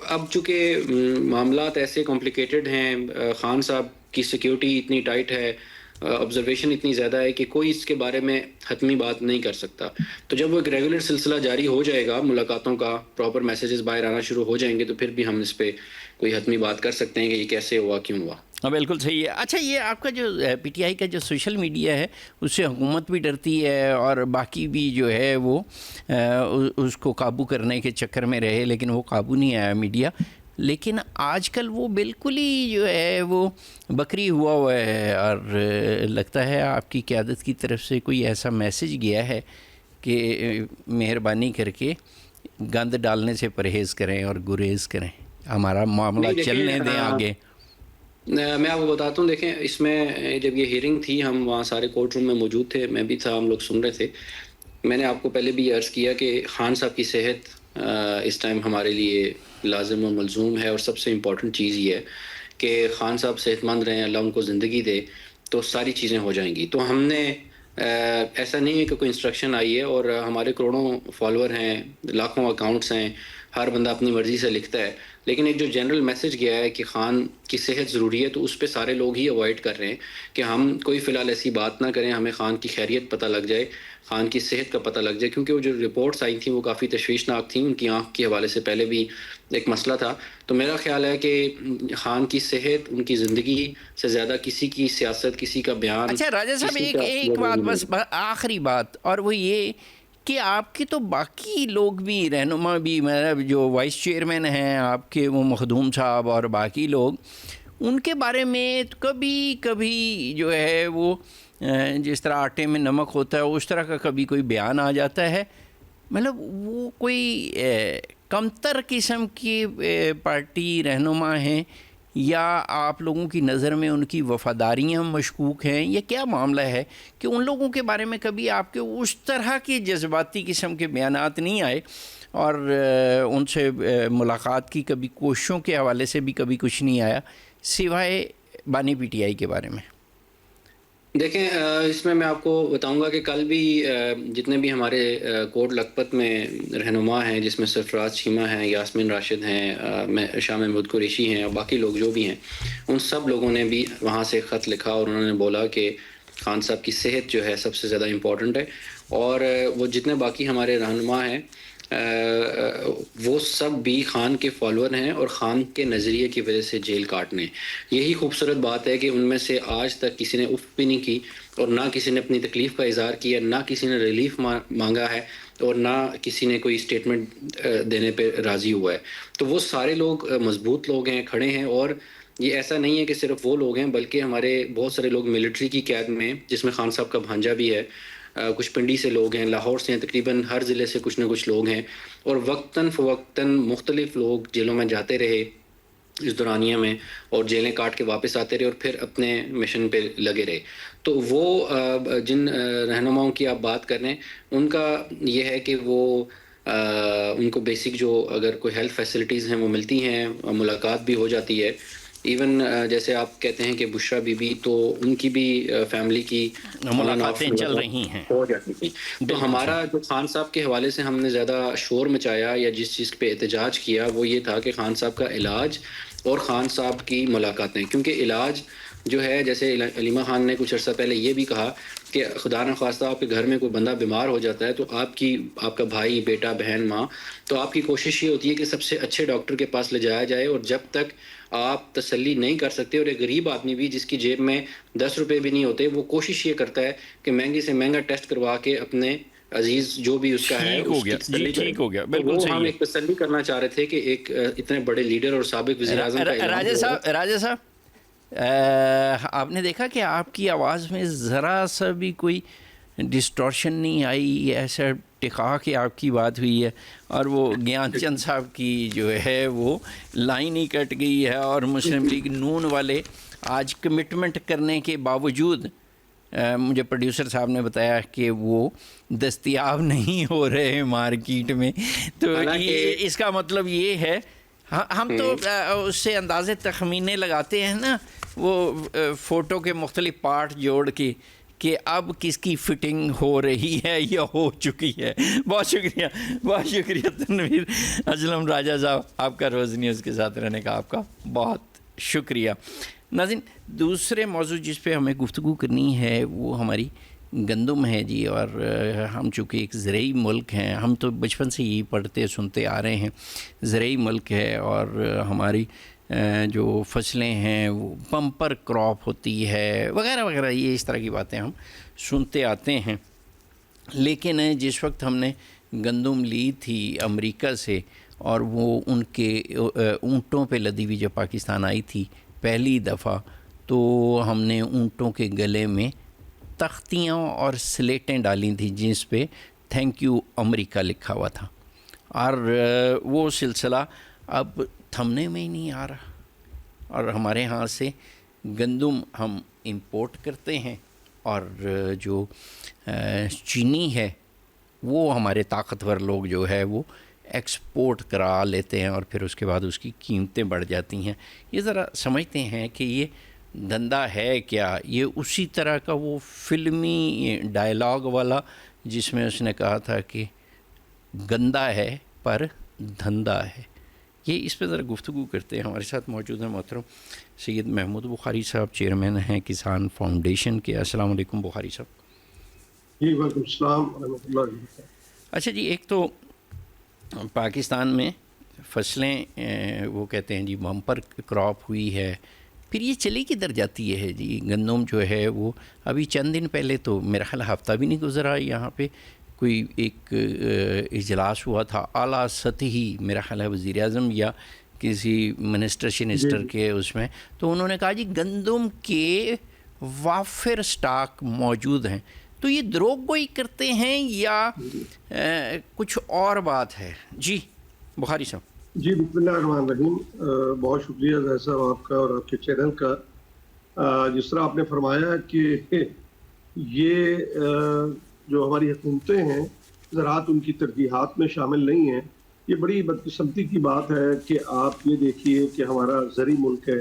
اب چونکہ معاملات ایسے کمپلیکیٹڈ ہیں، خان صاحب کی سیکیورٹی اتنی ٹائٹ ہے، آبزرویشن اتنی زیادہ ہے کہ کوئی اس کے بارے میں حتمی بات نہیں کر سکتا. تو جب وہ ایک ریگولر سلسلہ جاری ہو جائے گا ملاقاتوں کا، پراپر میسیجز باہر آنا شروع ہو جائیں گے، تو پھر بھی ہم اس پہ کوئی حتمی بات کر سکتے ہیں کہ یہ کیسے ہوا، کیوں ہوا. ہاں بالکل صحیح ہے. اچھا یہ آپ کا جو پی ٹی آئی کا جو سوشل میڈیا ہے اس سے حکومت بھی ڈرتی ہے اور باقی بھی جو ہے وہ اس کو قابو کرنے کے چکر میں رہے، لیکن وہ قابو نہیں آیا میڈیا. لیکن آج کل وہ بالکل ہی جو ہے وہ بکری ہوا ہے، اور لگتا ہے آپ کی قیادت کی طرف سے کوئی ایسا میسج گیا ہے کہ مہربانی کر کے گند ڈالنے سے پرہیز کریں اور گریز کریں، ہمارا معاملہ نہیں چلنے دیں آگے. میں آپ کو بتاتا ہوں، دیکھیں اس میں جب یہ ہیئرنگ تھی ہم وہاں سارے کورٹ روم میں موجود تھے، میں بھی تھا، ہم لوگ سن رہے تھے. میں نے آپ کو پہلے بھی عرض کیا کہ خان صاحب کی صحت اس ٹائم ہمارے لیے لازم و ملزوم ہے، اور سب سے امپورٹنٹ چیز یہ ہے کہ خان صاحب صحت مند رہیں، اللہ ان کو زندگی دے، تو ساری چیزیں ہو جائیں گی. تو ہم نے ایسا نہیں ہے کہ کوئی انسٹرکشن آئی ہے، اور ہمارے کروڑوں فالوور ہیں، لاکھوں اکاؤنٹس ہیں، ہر بندہ اپنی مرضی سے لکھتا ہے، لیکن ایک جو جنرل میسج گیا ہے کہ خان کی صحت ضروری ہے، تو اس پہ سارے لوگ ہی اوائڈ کر رہے ہیں کہ ہم کوئی فی الحال ایسی بات نہ کریں، ہمیں خان کی خیریت پتہ لگ جائے، خان کی صحت کا پتہ لگ جائے، کیونکہ وہ جو رپورٹس آئی تھیں وہ کافی تشویشناک تھیں، ان کی آنکھ کے حوالے سے پہلے بھی ایک مسئلہ تھا. تو میرا خیال ہے کہ خان کی صحت ان کی زندگی سے زیادہ کسی کی سیاست، کسی کا بیان. اچھا راجہ صاحب، ایک بات بس، آخری بات، اور وہ یہ کہ آپ کے تو باقی لوگ بھی، رہنما بھی، مطلب جو وائس چیئرمین ہیں آپ کے، وہ مخدوم صاحب اور باقی لوگ، ان کے بارے میں کبھی کبھی جو ہے وہ جس طرح آٹے میں نمک ہوتا ہے اس طرح کا کبھی کوئی بیان آ جاتا ہے. مطلب وہ کوئی کمتر قسم کی پارٹی رہنما ہیں، یا آپ لوگوں کی نظر میں ان کی وفاداریاں مشکوک ہیں، یا کیا معاملہ ہے کہ ان لوگوں کے بارے میں کبھی آپ کے اس طرح کے جذباتی قسم کے بیانات نہیں آئے، اور ان سے ملاقات کی کبھی کوششوں کے حوالے سے بھی کبھی کچھ نہیں آیا سوائے بانی پی ٹی آئی کے بارے میں؟ دیکھیں اس میں آپ کو بتاؤں گا کہ کل بھی جتنے بھی ہمارے کوٹ لکھپت میں رہنما ہیں، جس میں سرفراز چیمہ ہیں، یاسمین راشد ہیں، شاہ محمود قریشی ہیں، اور باقی لوگ جو بھی ہیں، ان سب لوگوں نے بھی وہاں سے خط لکھا، اور انہوں نے بولا کہ خان صاحب کی صحت جو ہے سب سے زیادہ امپورٹنٹ ہے. اور وہ جتنے باقی ہمارے رہنما ہیں وہ سب بھی خان کے فالوور ہیں، اور خان کے نظریے کی وجہ سے جیل کاٹنے. یہی خوبصورت بات ہے کہ ان میں سے آج تک کسی نے اف بھی نہیں کی، اور نہ کسی نے اپنی تکلیف کا اظہار کیا، نہ کسی نے ریلیف مانگا ہے، اور نہ کسی نے کوئی اسٹیٹمنٹ دینے پہ راضی ہوا ہے. تو وہ سارے لوگ مضبوط لوگ ہیں، کھڑے ہیں. اور یہ ایسا نہیں ہے کہ صرف وہ لوگ ہیں، بلکہ ہمارے بہت سارے لوگ ملٹری کی قید میں، جس میں خان صاحب کا بھانجا بھی ہے، کچھ پنڈی سے لوگ ہیں، لاہور سے ہیں، تقریباً ہر ضلع سے کچھ نہ کچھ لوگ ہیں. اور وقتاً فوقتاً مختلف لوگ جیلوں میں جاتے رہے اس دورانیہ میں، اور جیلیں کاٹ کے واپس آتے رہے، اور پھر اپنے مشن پہ لگے رہے. تو وہ جن رہنماؤں کی آپ بات کر رہے ہیں، ان کا یہ ہے کہ وہ ان کو بیسک جو اگر کوئی ہیلتھ فیسلٹیز ہیں وہ ملتی ہیں، ملاقات بھی ہو جاتی ہے. ایون جیسے آپ کہتے ہیں کہ بشرا بی بی، تو ان کی بھی فیملی کی ملاقاتیں چل رہی ہیں ہو جاتی تھیں. تو ہمارا جو خان صاحب کے حوالے سے ہم نے زیادہ شور مچایا یا جس چیز پہ احتجاج کیا، وہ یہ تھا کہ خان صاحب کا علاج اور خان صاحب کی ملاقاتیں. کیونکہ علاج جو ہے، جیسے علیمہ خان نے کچھ عرصہ پہلے یہ بھی کہا کہ خدا نخواستہ آپ کے گھر میں کوئی بندہ بیمار ہو جاتا ہے، تو آپ کا بھائی، بیٹا، بہن، ماں، تو آپ کی کوشش یہ ہوتی ہے کہ سب سے اچھے ڈاکٹر کے پاس لے جایا جائے. اور جب تک آپ تسلی نہیں کر سکتے، اور ایک غریب آدمی بھی جس کی جیب میں 10 روپے بھی نہیں ہوتے، وہ کوشش یہ کرتا ہے کہ مہنگے سے مہنگا ٹیسٹ کروا کے اپنے عزیز جو بھی اس کا ہے اس کی تسلی کرے. ٹھیک ہو گیا، تو بالکل وہ صحیح ہم ہے. ایک تسلی کرنا چاہ رہے تھے کہ ایک اتنے بڑے لیڈر اور سابق وزیر اعظم کا اعلان. راجہ صاحب، آپ نے دیکھا کہ آپ کی آواز میں ذرا سا بھی کوئی ڈسٹورشن نہیں آئی، ایسا ٹکا کے آپ کی بات ہوئی ہے، اور وہ گیان چند صاحب کی جو ہے وہ لائن ہی کٹ گئی ہے. اور مسلم لیگ نون والے آج کمٹمنٹ کرنے کے باوجود مجھے پروڈیوسر صاحب نے بتایا کہ وہ دستیاب نہیں ہو رہے مارکیٹ میں. تو اس کا مطلب یہ ہے، ہم تو اس سے اندازے تخمینے لگاتے ہیں نا، وہ فوٹو کے مختلف پارٹ جوڑ کے، کہ اب کس کی فٹنگ ہو رہی ہے یا ہو چکی ہے. بہت شکریہ، بہت شکریہ تنویر اسلم راجہ صاحب، آپ کا روز نیوز کے ساتھ رہنے کا آپ کا بہت شکریہ. ناظرین، دوسرے موضوع جس پہ ہمیں گفتگو کرنی ہے وہ ہماری گندم ہے جی. اور ہم چونکہ ایک زرعی ملک ہیں، ہم تو بچپن سے ہی پڑھتے سنتے آ رہے ہیں، زرعی ملک ہے، اور ہماری جو فصلیں ہیں وہ بمپر کراپ ہوتی ہے وغیرہ وغیرہ، یہ اس طرح کی باتیں ہم سنتے آتے ہیں. لیکن جس وقت ہم نے گندم لی تھی امریکہ سے، اور وہ ان کے اونٹوں پہ لدی ہوئی جب پاکستان آئی تھی پہلی دفعہ، تو ہم نے اونٹوں کے گلے میں تختیاں اور سلیٹیں ڈالی تھیں جس پہ تھینک یو امریکہ لکھا ہوا تھا، اور وہ سلسلہ اب تھمنے میں ہی نہیں آ رہا. اور ہمارے ہاں سے گندم ہم امپورٹ کرتے ہیں، اور جو چینی ہے وہ ہمارے طاقتور لوگ جو ہے وہ ایکسپورٹ کرا لیتے ہیں، اور پھر اس کے بعد اس کی قیمتیں بڑھ جاتی ہیں. یہ ذرا سمجھتے ہیں کہ یہ دھندا ہے کیا؟ یہ اسی طرح کا وہ فلمی ڈائلاگ والا جس میں اس نے کہا تھا کہ گندا ہے پر دھندا ہے. یہ اس پہ ذرا گفتگو کرتے ہیں. ہمارے ساتھ موجود ہیں محترم سید محمود بخاری صاحب، چیئرمین ہیں کسان فاؤنڈیشن کے. السلام علیکم بخاری صاحب. جی وعلیکم السلام ورحمۃ اللہ وبرکاتہ. اچھا جی، ایک تو پاکستان میں فصلیں وہ کہتے ہیں جی بمپر کراپ ہوئی ہے، پھر یہ چلی کدھر جاتی ہے جی؟ گندم جو ہے وہ ابھی چند دن پہلے تو میرا خیال ہفتہ بھی نہیں گزرا، یہاں پہ کوئی ایک اجلاس ہوا تھا اعلیٰ سطحی، میرا خیال ہے وزیر اعظم یا کسی منسٹر کے اس میں، تو انہوں نے کہا جی گندم کے وافر سٹاک موجود ہیں. تو یہ دروغ گوئی کرتے ہیں یا کچھ اور بات ہے؟ جی بخاری صاحب. جی بسم اللہ الرحمن الرحیم. بہت شکریہ ظاہر صاحب آپ کا اور آپ کے چینل کا. جس طرح آپ نے فرمایا کہ یہ جو ہماری حکومتیں ہیں زراعت ان کی ترجیحات میں شامل نہیں ہیں، یہ بڑی بدقسمتی کی بات ہے کہ آپ یہ دیکھیے کہ ہمارا زرعی ملک ہے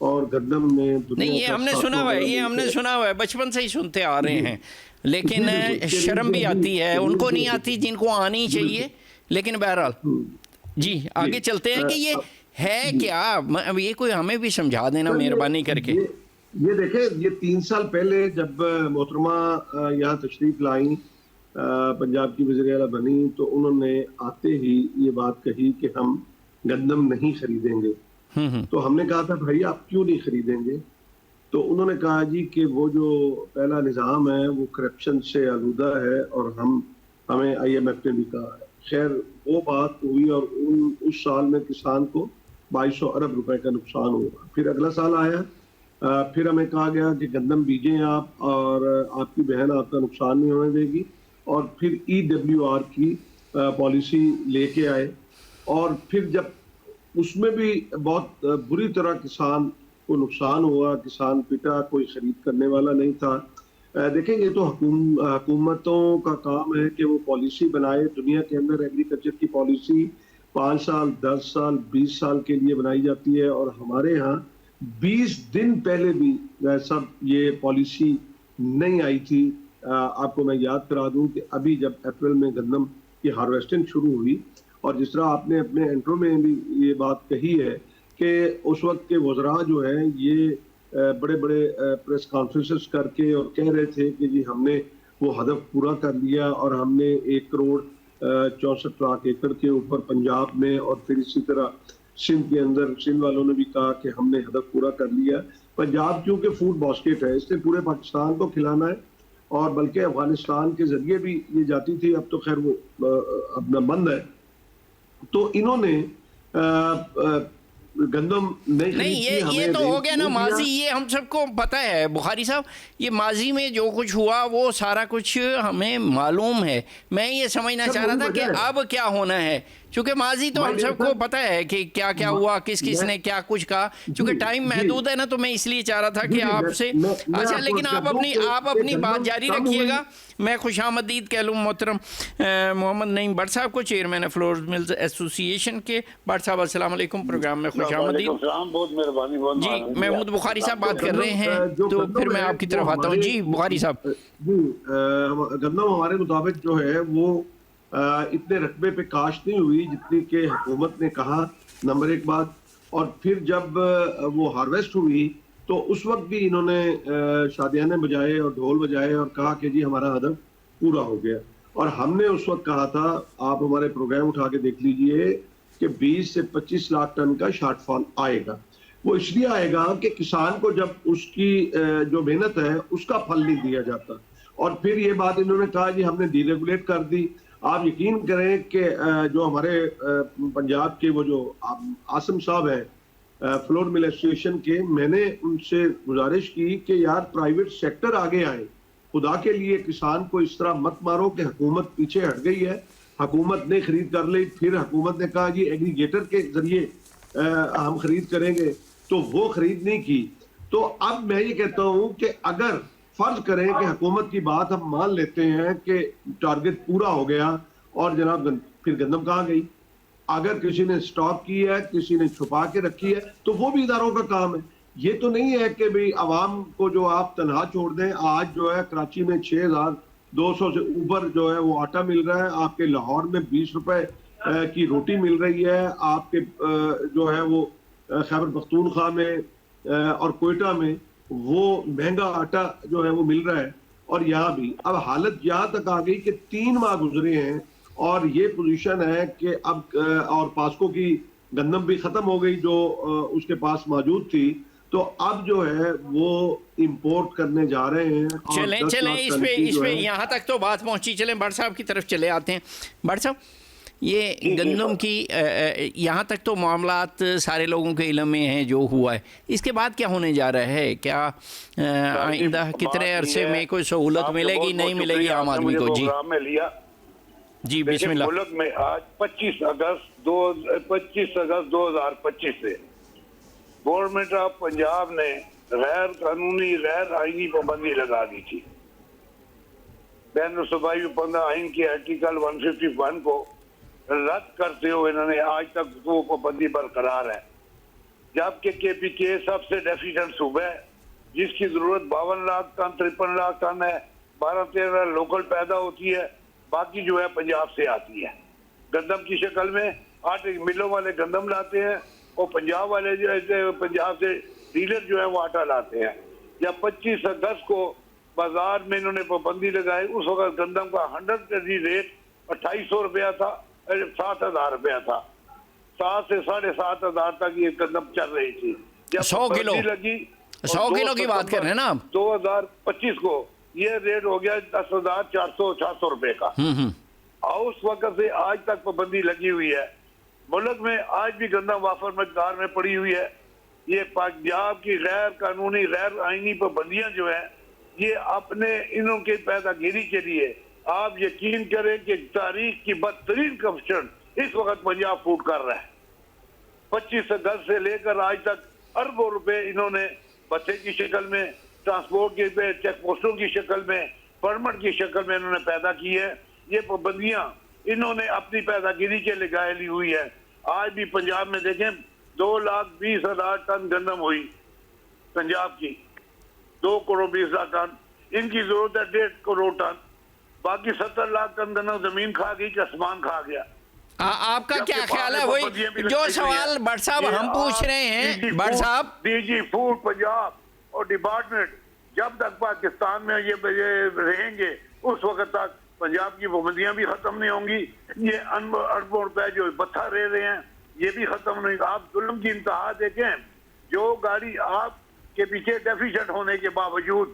اور گندم میں نہیں، یہ ہم نے سنا ہوا ہے، یہ ہم نے سنا ہوا ہے، بچپن سے ہی سنتے آ رہے ہیں، لیکن شرم بھی آتی ہے، ان کو نہیں آتی جن کو آنی چاہیے. لیکن بہرحال جی آگے چلتے ہیں کہ یہ ہے کیا، یہ کوئی ہمیں بھی سمجھا دینا مہربانی کر کے. یہ دیکھیں، یہ 3 سال پہلے جب محترمہ یہاں تشریف لائیں، پنجاب کی وزیر اعلیٰ بنی، تو انہوں نے آتے ہی یہ بات کہی کہ ہم گندم نہیں خریدیں گے. تو ہم نے کہا تھا بھائی آپ کیوں نہیں خریدیں گے؟ تو انہوں نے کہا جی کہ وہ جو پہلا نظام ہے وہ کرپشن سے آلودہ ہے، اور ہمیں IMF نے بھی کہا ہے. خیر وہ بات ہوئی، اور اس سال میں کسان کو 2200 ارب روپے کا نقصان ہوا. پھر اگلا سال آیا، پھر ہمیں کہا گیا کہ گندم بیجیں آپ، اور آپ کی بہن آپ کا نقصان نہیں ہونے دے گی. اور پھر EWR کی پالیسی لے کے آئے، اور پھر جب اس میں بھی بہت بری طرح کسان کو نقصان ہوا، کسان پٹا، کوئی خرید کرنے والا نہیں تھا. دیکھیں یہ تو حکومتوں کا کام ہے کہ وہ پالیسی بنائے. دنیا کے اندر ایگریکلچر کی پالیسی 5 سال 10 سال 20 سال کے لیے بنائی جاتی ہے، اور ہمارے ہاں 20 دن پہلے بھی سب یہ پالیسی نہیں آئی تھی. آپ کو میں یاد کرا دوں کہ ابھی جب اپریل میں گندم کی ہارویسٹنگ شروع ہوئی، اور جس طرح آپ نے اپنے انٹرو میں بھی یہ بات کہی ہے کہ اس وقت کے وزراء جو ہیں یہ بڑے بڑے پریس کانفرنسز کر کے اور کہہ رہے تھے کہ جی ہم نے وہ ہدف پورا کر لیا، اور ہم نے 1 کروڑ 64 لاکھ ایکڑ کے اوپر پنجاب میں، اور پھر اسی طرح سندھ کے اندر سندھ والوں نے بھی کہا کہ ہم نے ہدف پورا کر لیا. پنجاب کیونکہ فوڈ باسکٹ ہے، اس نے پورے پاکستان کو کھلانا ہے، اور بلکہ افغانستان کے ذریعے بھی یہ جاتی تھی، اب تو خیر وہ اپنا بند ہے. تو انہوں نے گندم نہیں، یہ تو ہو گیا نا ماضی، یہ ہم سب کو پتہ ہے بخاری صاحب. یہ ماضی میں جو کچھ ہوا وہ سارا کچھ ہمیں معلوم ہے. میں یہ سمجھنا چاہ رہا تھا کہ اب کیا ہونا ہے، چونکہ ماضی تو ہم سب کو پتہ ہے کہ کیا کیا ہوا، کس کس نے کیا کچھ کہا. چونکہ ٹائم محدود ہے نا، تو میں اس لیے چاہ رہا تھا کہ آپ سے اچھا، لیکن آپ اپنی بات جاری رکھیے گا. میں خوش آمدید کہہ لوں محترم محمد نعیم بٹ صاحب کو، چیئرمین فلور ملز ایسوسی ایشن کے. بٹ صاحب السلام علیکم، پروگرام میں خوش آمدید. بہت مہربانی. جی محمود بخاری صاحب بات کر رہے ہیں، تو پھر میں آپ کی طرف آتا ہوں. جی بخاری صاحب. جی گندم ہمارے مطابق جو ہے وہ اتنے رقبے پہ کاشت نہیں ہوئی جتنی کہ حکومت نے کہا، نمبر 1 بات. اور پھر جب وہ ہارویسٹ ہوئی تو اس وقت بھی انہوں نے شادیانے بجائے اور ڈھول بجائے اور کہا کہ جی ہمارا ہدف پورا ہو گیا. اور ہم نے اس وقت کہا تھا، آپ ہمارے پروگرام اٹھا کے دیکھ لیجئے، کہ 20 سے 25 لاکھ ٹن کا شارٹ فال آئے گا. وہ اس لیے آئے گا کہ کسان کو جب اس کی جو محنت ہے اس کا پھل نہیں دیا جاتا. اور پھر یہ بات انہوں نے کہا جی ہم نے ڈی ریگولیٹ کر دی. آپ یقین کریں کہ جو ہمارے پنجاب کے وہ جو عاصم صاحب ہیں فلور مل ایسوسیشن کے، میں نے ان سے گزارش کی کہ یار پرائیویٹ سیکٹر آگے آئے، خدا کے لیے کسان کو اس طرح مت مارو کہ حکومت پیچھے ہٹ گئی ہے، حکومت نے خرید کر لی، پھر حکومت نے کہا جی ایگریگیٹر کے ذریعے ہم خرید کریں گے، تو وہ خرید نہیں کی۔ تو اب میں یہ کہتا ہوں کہ اگر فرض کریں کہ حکومت کی بات ہم مان لیتے ہیں کہ ٹارگٹ پورا ہو گیا، اور جناب پھر گندم کہاں گئی؟ اگر کسی نے سٹاک کی ہے، کسی نے چھپا کے رکھی ہے، تو وہ بھی اداروں کا کام ہے۔ یہ تو نہیں ہے کہ بھئی عوام کو جو آپ تنہا چھوڑ دیں۔ آج جو ہے کراچی میں 6200 سے اوپر جو ہے وہ آٹا مل رہا ہے، آپ کے لاہور میں 20 روپے کی روٹی مل رہی ہے، آپ کے جو ہے وہ خیبر پختونخوا میں اور کوئٹہ میں وہ مہنگا آٹا جو ہے وہ مل رہا ہے، اور یہاں بھی اب حالت یہاں تک آ گئی کہ 3 ماہ گزرے ہیں اور یہ پوزیشن ہے کہ اب اور پاسکو کی گندم بھی ختم ہو گئی جو اس کے پاس موجود تھی، تو اب جو ہے وہ امپورٹ کرنے جا رہے ہیں۔ چلیں اس پہ یہاں تک تو بات پہنچی، چلیں بٹ صاحب کی طرف چلے آتے ہیں۔ بٹ صاحب یہ گندم کی یہاں تک تو معاملات سارے لوگوں کے علم میں ہیں جو ہوا ہے، اس کے بعد کیا ہونے جا رہا ہے؟ کیا آئندہ کتنے عرصے میں کوئی سہولت ملے گی، نہیں ملے گی عام آدمی کو؟ جی بسم اللہ۔ ملک میں آج 25 اگست 2025 سے گورنمنٹ آف پنجاب نے غیر قانونی غیر آئینی پابندی لگا دی تھی۔ بین الصوبائی پابندی آئین کے آرٹیکل 151 کو رد کرتے ہوئے انہوں نے آج تک وہ پابندی برقرار ہے، جبکہ کے پی کے سب سے ڈیفیشنٹ صوبہ ہے جس کی ضرورت 52 لاکھ ٹن 53 لاکھ ٹن ہے، 12-13 لوکل پیدا ہوتی ہے، باقی جو ہے پنجاب سے آتی ہے گندم کی شکل میں۔ آٹے ملوں والے گندم لاتے ہیں اور پنجاب والے جو ہے پنجاب سے ڈیلر جو ہے وہ آٹا لاتے ہیں۔ جب 25 اگست کو بازار میں انہوں نے پابندی لگائی، اس وقت گندم کا 100 کیجی ریٹ 2800 روپیہ تھا، 7000 روپیہ تھا، 7 سے 7500 تک یہ گندم چل رہی تھی۔ جب 100 کلو لگی 100 کلو کی بات کر رہے ہیں نا آپ؟ 2025 کو یہ ریٹ ہو گیا 10,400-600 روپے کا، اور اس وقت سے آج تک پابندی لگی ہوئی ہے۔ ملک میں آج بھی گندم وافر مقدار میں پڑی ہوئی ہے۔ یہ پنجاب کی غیر قانونی غیر آئینی پابندیاں جو ہیں یہ اپنے انہوں کے پیدا گیری کے لیے، آپ یقین کریں کہ تاریخ کی بدترین کرپشن اس وقت پنجاب فوڈ کر رہا ہے۔ 25 اگست سے لے کر آج تک اربوں روپے انہوں نے بچے کی شکل میں، ٹرانسپورٹ کے چیک پوسٹوں کی شکل میں، پرمٹ کی شکل میں انہوں نے پیدا کی ہے۔ یہ پابندیاں انہوں نے اپنی پیدا گیری کے لگائے لی ہوئی ہے۔ آج بھی پنجاب میں دیکھیں 2,20,000 ٹن گندم ہوئی پنجاب کی، 2,20,00,000 ٹن، ان کی ضرورت ہے 1.5 کروڑ ٹن، باقی 70 لاکھ ٹن گندم زمین کھا گئی کہ آسمان کھا گیا۔ آپ کا کیا خیال ہے؟ وہی جو سوال بٹ صاحب ہم پوچھ رہے ہیں، بٹ صاحب ڈی جی فوڈ پنجاب اور ڈپارٹمنٹ جب تک پاکستان میں یہ رہیں گے اس وقت تک پنجاب کی پابندیاں بھی ختم نہیں ہوں گی، یہ اربوں روپے جو بتھا رہ رہے ہیں یہ بھی ختم نہیں۔ آپ ظلم کی انتہا دیکھیں، جو گاڑی آپ کے پیچھے ڈیفیشنٹ ہونے کے باوجود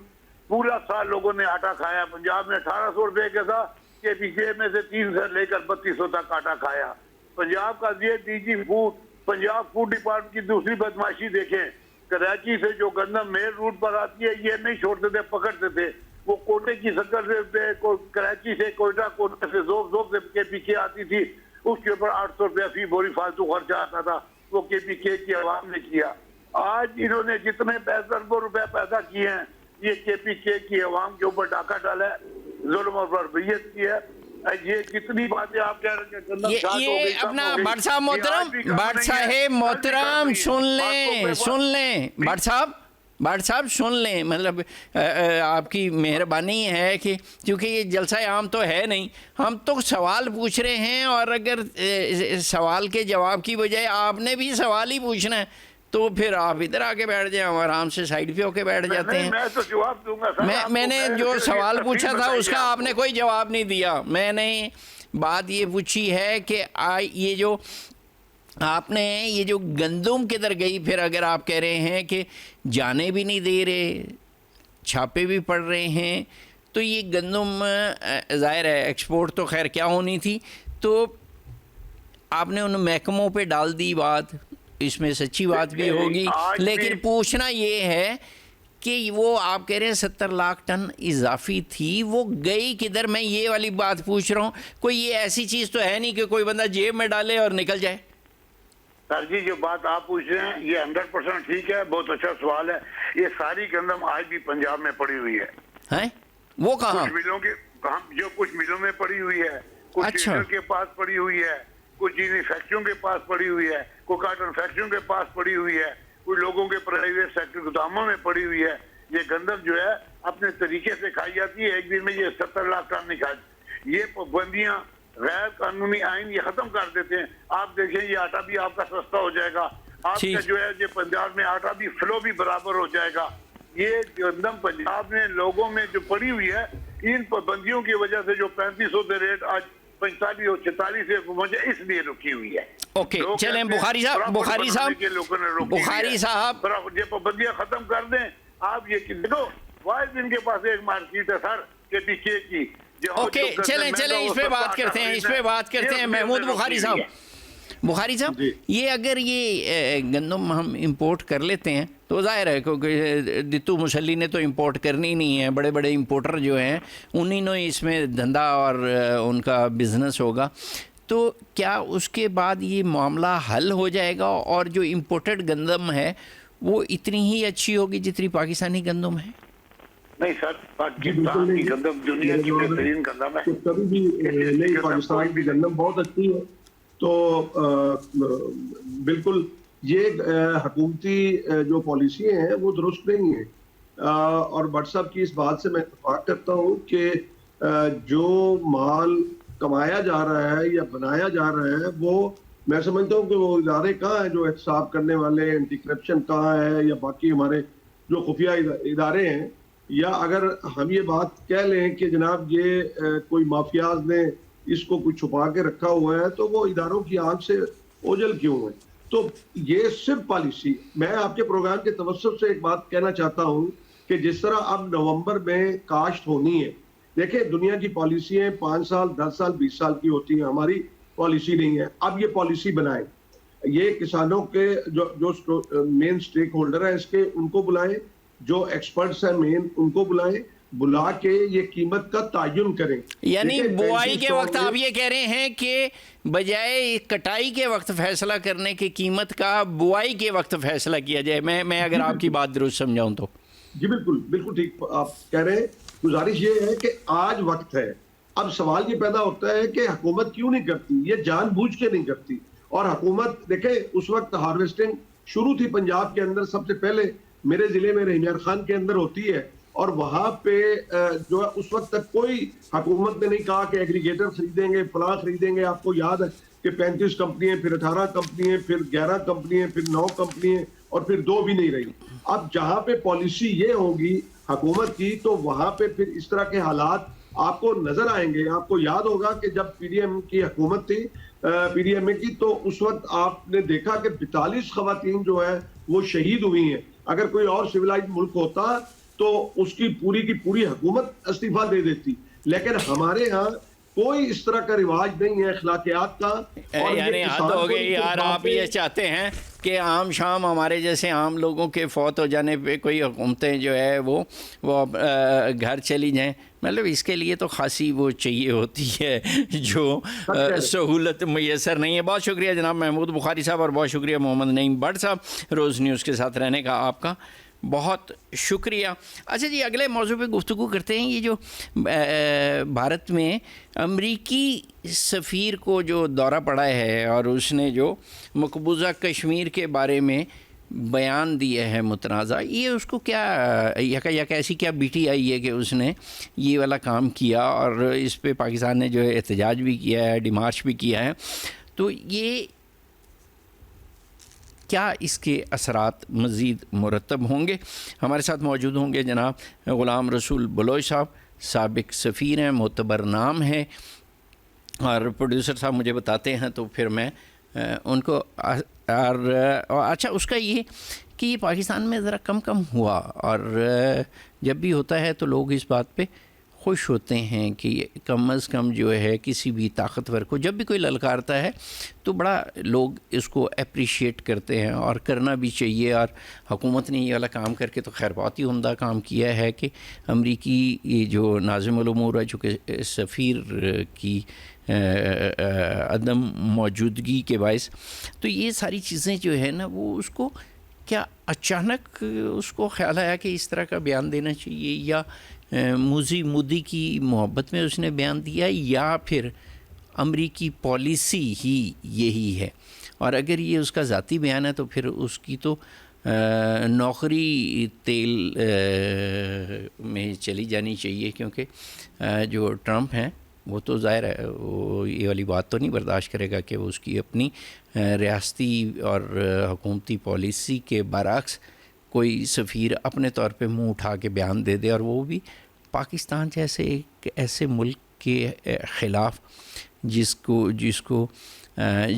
پورا سال لوگوں نے آٹا کھایا۔ پنجاب میں 1800 روپے کے تھا، کے پیچھے میں سے 3 سے لے کر 3200 تک آٹا کھایا۔ پنجاب کا یہ D G food Punjab food department کی دوسری بدماشی دیکھیں، کراچی سے جو گندم میل روٹ پر آتی ہے یہ نہیں چھوڑتے تھے، پکڑتے تھے، وہ کوٹے کی شکل سے کراچی سے کوئٹہ، کوٹے سے زوب سے کے پیچھے آتی تھی، اس کے اوپر 800 روپیہ فی بوری فالتو خرچہ آتا تھا، وہ کے پی کے کی عوام نے کیا۔ آج انہوں نے جتنے 65 روپے پیدا کیے ہیں یہ کے پی کے کی عوام کے اوپر ڈاکہ ڈالا ہے، ظلم اور بربریت کی ہے۔ یہ جتنی باتیں آپ کہہ رہے ہیں یہ اپنا بٹ صاحب محترم، بٹ صاحب محترم سن لیں بٹ صاحب سن لیں، مطلب آپ کی مہربانی ہے کہ کیونکہ یہ جلسہ عام تو ہے نہیں، ہم تو سوال پوچھ رہے ہیں، اور اگر سوال کے جواب کی بجائے آپ نے بھی سوال ہی پوچھنا ہے تو پھر آپ ادھر آ کے بیٹھ جائیں، ہم آرام سے سائڈ پہ ہو کے بیٹھ جاتے ہیں۔ میں تو جواب دوں گا۔ میں نے جو سوال پوچھا تھا اس کا آپ نے کوئی جواب نہیں دیا۔ میں نے بات یہ پوچھی ہے کہ یہ جو آپ نے یہ جو گندم کدھر گئی، پھر اگر آپ کہہ رہے ہیں کہ جانے بھی نہیں دے رہے، چھاپے بھی پڑ رہے ہیں، تو یہ گندم ظاہر ہے ایکسپورٹ تو خیر کیا ہونی تھی، تو آپ نے ان محکموں پہ ڈال دی بات، اس میں سچی بات بھی ہوگی، لیکن پوچھنا یہ ہے کہ وہ آپ کہہ رہے ہیں 70 لاکھ ٹن اضافی تھی، وہ گئی کدھر؟ میں یہ والی بات پوچھ رہا ہوں، کوئی یہ ایسی چیز تو ہے نہیں کہ کوئی بندہ جیب میں ڈالے اور نکل جائے؟ سر جی جو بات آپ پوچھ رہے ہیں یہ 100% ٹھیک ہے، بہت اچھا سوال ہے. یہ ساری گندم آج بھی پنجاب میں پڑی ہوئی ہے. وہ کہاں؟ کچھ ملوں کے جو کچھ ملوں میں پڑی ہوئی ہے، کچھ ٹیلر کے پاس پڑی ہوئی ہے، کچھ چینی فیکٹریوں کے پاس پڑی ہوئی ہے، کوئی کاٹن فیکٹریوں کے پاس پڑی ہوئی ہے، کوئی لوگوں کے پرائیویٹ سیکٹر گوداموں میں پڑی ہوئی ہے. یہ گندم جو ہے اپنے طریقے سے کھائی جاتی ہے. ایک دن میں یہ 70 لاکھ ٹن نہیں کھائی. یہ پابندیاں غیر قانونی آئین یہ ختم کر دیتے ہیں. آپ دیکھیں یہ آٹا بھی آپ کا سستا ہو جائے گا، آپ کا جو ہے یہ پنجاب میں آٹا بھی فلو بھی برابر ہو جائے گا. یہ گندم پنجاب میں لوگوں میں جو پڑی ہوئی ہے، ان پابندیوں کی وجہ سے جو 3500 سے ریٹ آج 45 اور 46 سے مجھے اس لیے رکی ہوئی ہے. اوکے چلیں بخاری صاحب یہ پابندیاں ختم کر دیں. آپ یہ دیکھو واحد ان کے پاس ایک مارکیٹ ہے سر کے پی کے کی. اوکے چلیں اس پہ بات کرتے ہیں محمود بخاری صاحب یہ اگر یہ گندم ہم امپورٹ کر لیتے ہیں تو ظاہر ہے کیونکہ دتو مسلی نے تو امپورٹ کرنی نہیں ہے، بڑے بڑے امپورٹر جو ہیں انہی نے اس میں دھندا اور ان کا بزنس ہوگا، تو کیا اس کے بعد یہ معاملہ حل ہو جائے گا اور جو امپورٹڈ گندم ہے وہ اتنی ہی اچھی ہوگی جتنی پاکستانی گندم ہے؟ نہیں سر، پاکستان کی گندم دنیا کی بہترین گندم ہے. کبھی بھی نہیں، پاکستان کی گندم بہت اچھی ہے. تو بالکل یہ حکومتی جو پالیسی ہیں وہ درست نہیں ہیں. اور بٹ صاحب کی اس بات سے میں اتفاق کرتا ہوں کہ جو مال کمایا جا رہا ہے یا بنایا جا رہا ہے وہ میں سمجھتا ہوں کہ وہ ادارے کہاں ہیں جو احتساب کرنے والے، اینٹی کرپشن کہاں ہے، یا باقی ہمارے جو خفیہ ادارے ہیں. یا اگر ہم یہ بات کہہ لیں کہ جناب یہ کوئی مافیاز نے اس کو کچھ چھپا کے رکھا ہوا ہے تو وہ اداروں کی آنکھ سے اوجھل کیوں ہے؟ تو یہ صرف پالیسی. میں آپ کے پروگرام کے توسط سے ایک بات کہنا چاہتا ہوں کہ جس طرح اب نومبر میں کاشت ہونی ہے، دیکھیں دنیا کی پالیسیاں 5 سال 10 سال 20 سال کی ہوتی ہیں، ہماری پالیسی نہیں ہے. اب یہ پالیسی بنائیں، یہ کسانوں کے جو مین سٹیک ہولڈر ہیں اس کے ان کو بلائیں، جو ایکسپرٹس ہیں مین ان کو بلائیں، بلا کے یہ قیمت کا تعین کریں. یعنی بوائی کے وقت آپ یہ کہہ رہے ہیں کہ بجائے کٹائی کے وقت فیصلہ کرنے کی قیمت کا بوائی کے وقت فیصلہ کیا جائے. میں اگر آپ کی بات درست سمجھاؤں تو جی بالکل ٹھیک آپ کہہ رہے ہیں. گزارش یہ ہے کہ آج وقت ہے. اب سوال یہ پیدا ہوتا ہے کہ حکومت کیوں نہیں کرتی؟ یہ جان بوجھ کے نہیں کرتی. اور حکومت دیکھیں اس وقت ہارویسٹنگ شروع تھی پنجاب کے اندر، سب سے پہلے میرے ضلع میں رحمیار خان کے اندر ہوتی ہے، اور وہاں پہ جو ہے اس وقت تک کوئی حکومت نے نہیں کہا کہ ایگریگیٹر خریدیں گے، فلاں خریدیں گے. آپ کو یاد ہے کہ 35 کمپنیاں، پھر 18 کمپنیاں، پھر 11 کمپنیاں، پھر 9 کمپنیاں، اور پھر 2 بھی نہیں رہی. اب جہاں پہ پالیسی یہ ہوگی حکومت کی تو وہاں پہ پھر اس طرح کے حالات آپ کو نظر آئیں گے. آپ کو یاد ہوگا کہ جب پی ڈی ایم کی حکومت تھی، پی ڈی ایم اے کی، تو اس وقت آپ نے دیکھا کہ 42 خواتین جو ہے وہ شہید ہوئی ہیں. اگر کوئی اور سویلائزڈ ملک ہوتا تو اس کی پوری حکومت استعفیٰ دے دیتی. لیکن ہمارے ہاں کوئی اس طرح کا رواج نہیں ہے اخلاقیات کا. یعنی حد ہو گئی یار. آپ یہ چاہتے ہیں کہ عام شام ہمارے جیسے عام لوگوں کے فوت ہو جانے پہ کوئی حکومتیں جو ہے وہ گھر چلی جائیں؟ مطلب اس کے لیے تو خاصی وہ چاہیے ہوتی ہے جو سہولت میسر نہیں ہے. بہت شکریہ جناب محمود بخاری صاحب، اور بہت شکریہ محمد نعیم بٹ صاحب، روز نیوز کے ساتھ رہنے کا آپ کا بہت شکریہ. اچھا جی، اگلے موضوع پہ گفتگو کرتے ہیں. یہ جو بھارت میں امریکی سفیر کو جو دورہ پڑا ہے اور اس نے جو مقبوضہ کشمیر کے بارے میں بیان دیا ہے متنازع، یہ اس کو کیا ایسی کیا بیٹی آئی ہے کہ اس نے یہ والا کام کیا، اور اس پہ پاکستان نے جو ہے احتجاج بھی کیا ہے، ڈیمارچ بھی کیا ہے. تو یہ کیا اس کے اثرات مزید مرتب ہوں گے؟ ہمارے ساتھ موجود ہوں گے جناب غلام رسول بلوچ صاحب، سابق سفیر ہیں، معتبر نام ہے، اور پروڈیوسر صاحب مجھے بتاتے ہیں تو پھر میں ان کو اچھا اس کا یہ کہ یہ پاکستان میں ذرا کم ہوا، اور جب بھی ہوتا ہے تو لوگ اس بات پہ خوش ہوتے ہیں کہ کم از کم جو ہے کسی بھی طاقتور کو جب بھی کوئی للکارتا ہے تو بڑا لوگ اس کو اپریشیٹ کرتے ہیں اور کرنا بھی چاہیے. اور حکومت نے یہ والا کام کر کے تو خیر بہت ہی عمدہ کام کیا ہے کہ امریکی یہ جو ناظم الامور ہے چونکہ سفیر کی عدم موجودگی کے باعث تو یہ ساری چیزیں جو ہے نا وہ اس کو کیا اچانک اس کو خیال آیا کہ اس طرح کا بیان دینا چاہیے یا مودی کی محبت میں اس نے بیان دیا یا پھر امریکی پالیسی ہی یہی ہے؟ اور اگر یہ اس کا ذاتی بیان ہے تو پھر اس کی تو نوکری تیل میں چلی جانی چاہیے کیونکہ جو ٹرمپ ہیں وہ تو ظاہر ہے وہ یہ والی بات تو نہیں برداشت کرے گا کہ وہ اس کی اپنی ریاستی اور حکومتی پالیسی کے برعکس کوئی سفیر اپنے طور پہ منہ اٹھا کے بیان دے دے اور وہ بھی پاکستان جیسے ایک ایسے ملک کے خلاف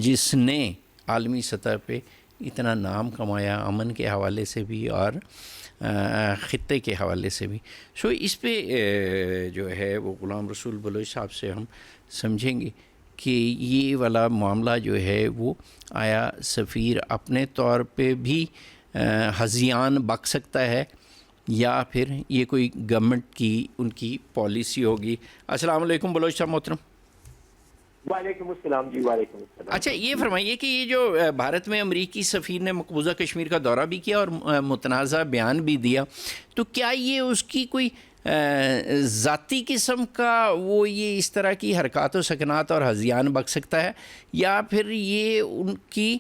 جس نے عالمی سطح پہ اتنا نام کمایا امن کے حوالے سے بھی اور خطے کے حوالے سے بھی. سو اس پہ جو ہے وہ غلام رسول بلوچ صاحب سے ہم سمجھیں گے کہ یہ والا معاملہ جو ہے وہ آیا سفیر اپنے طور پہ بھی ہذیان بک سکتا ہے یا پھر یہ کوئی گورنمنٹ کی ان کی پالیسی ہوگی. السلام علیکم بلوچ صاحب محترم. وعلیکم السلام جی. وعلیکم السلام. اچھا یہ فرمائیے کہ یہ جو بھارت میں امریکی سفیر نے مقبوضہ کشمیر کا دورہ بھی کیا اور متنازع بیان بھی دیا تو کیا یہ اس کی کوئی ذاتی قسم کا وہ یہ اس طرح کی حرکات و سکنات اور ہذیان بک سکتا ہے یا پھر یہ ان کی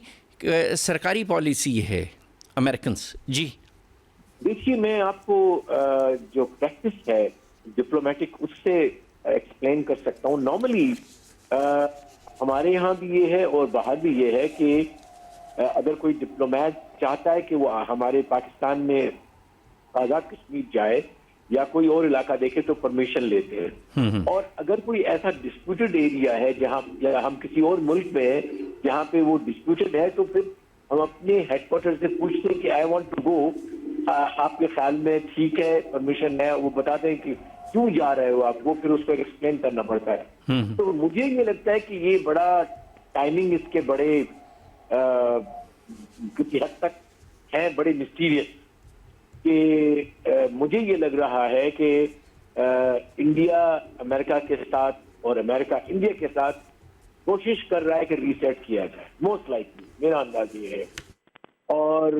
سرکاری پالیسی ہے امریکنس؟ جی دیکھیے میں آپ کو جو پریکٹس ہے ڈپلومیٹک اس سے ایکسپلین کر سکتا ہوں. نارملی ہمارے یہاں بھی یہ ہے اور باہر بھی یہ ہے کہ اگر کوئی ڈپلومیٹ چاہتا ہے کہ وہ ہمارے پاکستان میں آزاد کشمیر جائے یا کوئی اور علاقہ دیکھے تو پرمیشن لیتے ہیں. اور اگر کوئی ایسا ڈسپیوٹڈ ایریا ہے جہاں یا ہم کسی اور ملک میں ہیں جہاں پہ وہ ڈسپیوٹڈ ہے تو پھر ہم اپنے ہیڈ کوارٹر سے پوچھتے ہیں کہ آئی وانٹ ٹو گو, آپ کے خیال میں ٹھیک ہے پرمیشن ہے؟ وہ بتاتے ہیں کہ کیوں جا رہے ہو آپ, وہ پھر اس کو ایکسپلین کرنا پڑتا ہے. تو مجھے یہ لگتا ہے کہ یہ بڑا ٹائمنگ اس کے بڑے کسی حد تک ہیں بڑے مسٹیریس کہ مجھے یہ لگ رہا ہے کہ انڈیا امریکہ کے ساتھ اور امریکہ انڈیا کے ساتھ کوشش کر رہا ہے کہ ریسیٹ کیا جائے, موسٹ لائکلی میرا انداز یہ ہے. اور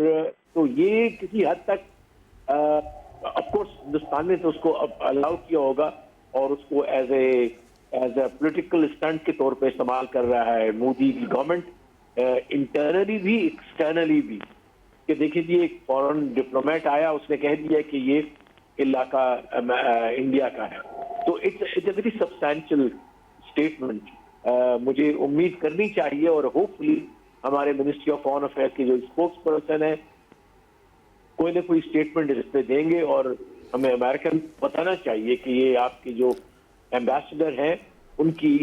تو یہ کسی حد تک آف کورس ہندوستان نے تو اس کو الاؤ کیا ہوگا اور اس کو ایز اے پولیٹیکل اسٹنٹ کے طور پہ استعمال کر رہا ہے مودی کی گورنمنٹ, انٹرنلی بھی ایکسٹرنلی بھی. کہ دیکھیں جی ایک فورن ڈپلومیٹ آیا, اس نے کہہ دیا کہ یہ علاقہ انڈیا کا ہے. تو it's a very substantial statement. مجھے امید کرنی چاہیے اور ہوپ فلی ہمارے منسٹری آف فارن افیئرس کے جو اسپوکس پرسن ہے کوئی نہ کوئی اسٹیٹمنٹ اس پہ دیں گے اور ہمیں امریکن بتانا چاہیے کہ یہ آپ کے جو ایمبیسڈر ہیں ان کی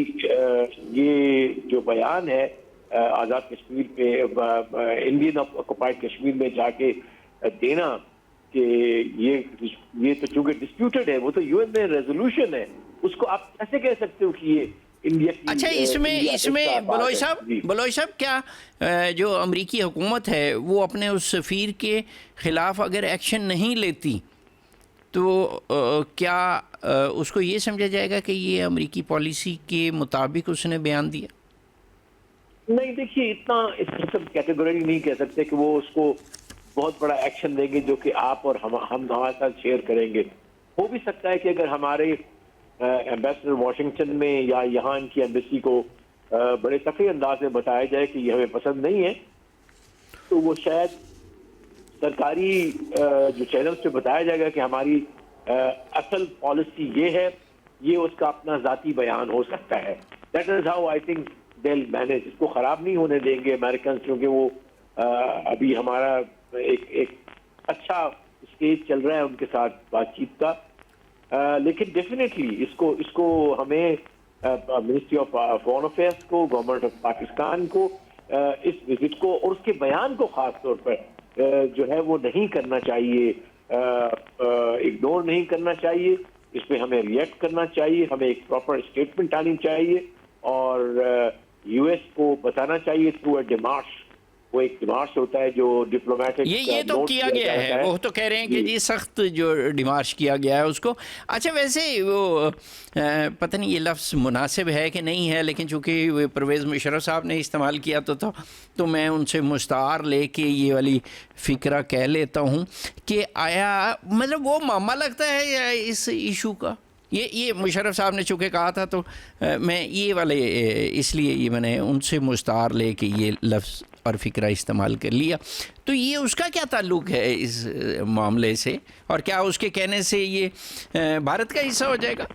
یہ جو بیان ہے آزاد کشمیر پہ انڈین آکوپائڈ کشمیر میں جا کے دینا کہ یہ تو چونکہ ڈسپیوٹڈ ہے, وہ تو یو این میں ریزولوشن ہے, اس کو آپ کیسے کہہ سکتے ہو کہ یہ انڈیا کی. اچھا اس میں بلوچ صاحب کیا جو امریکی حکومت ہے وہ اپنے اس سفیر کے خلاف اگر ایکشن نہیں لیتی تو کیا اس کو یہ سمجھا جائے گا کہ یہ امریکی پالیسی کے مطابق اس نے بیان دیا؟ نہیں دیکھیے اتنا اس سب کیٹیگوری نہیں کہہ سکتے کہ وہ اس کو بہت بڑا ایکشن دیں گے جو کہ آپ اور ہم ہمارے ساتھ شیئر کریں گے. ہو بھی سکتا ہے کہ اگر ہمارے ایمبیسڈر واشنگٹن میں یا یہاں ان کی ایمبیسی کو بڑے تفریح انداز میں بتایا جائے کہ یہ ہمیں پسند نہیں ہے تو وہ شاید سرکاری جو چینلز پہ بتایا جائے گا کہ ہماری اصل پالیسی یہ ہے, یہ اس کا اپنا ذاتی بیان ہو سکتا ہے. That is how I think they'll manage. اس کو خراب نہیں ہونے دیں گے امریکنز کیونکہ وہ ابھی ہمارا ایک اچھا اسٹیج چل رہا ہے ان کے ساتھ بات چیت کا. لیکن ڈیفینیٹلی اس کو ہمیں منسٹری آف فارن افیئرس کو, گورنمنٹ آف پاکستان کو اس وزٹ کو اور اس کے بیان کو خاص طور پر جو ہے وہ نہیں کرنا چاہیے, اگنور نہیں کرنا چاہیے اس پہ ہمیں ریئیکٹ کرنا چاہیے, ہمیں ایک پراپر اسٹیٹمنٹ آنی چاہیے اور یو ایس کو بتانا چاہیے تھرو اے ڈیمارش. وہ ایک ڈیمارش ہوتا ہے جو ڈپلومیٹک یہ تو کیا گیا ہے, وہ تو کہہ رہے ہیں کہ جی سخت جو ڈیمارش کیا گیا ہے اس کو. اچھا ویسے وہ پتہ نہیں یہ لفظ مناسب ہے کہ نہیں ہے, لیکن چونکہ پرویز مشرف صاحب نے استعمال کیا تو میں ان سے مستعار لے کے یہ والی فکرہ کہہ لیتا ہوں کہ آیا مطلب وہ معاملہ لگتا ہے اس ایشو کا. یہ مشرف صاحب نے چونکہ کہا تھا تو میں یہ والے اس لیے یہ میں نے ان سے مستعار لے کے یہ لفظ اور فکرہ استعمال کر لیا. تو یہ اس کا کیا تعلق ہے اس معاملے سے, اور کیا اس کے کہنے سے یہ بھارت کا حصہ ہو جائے گا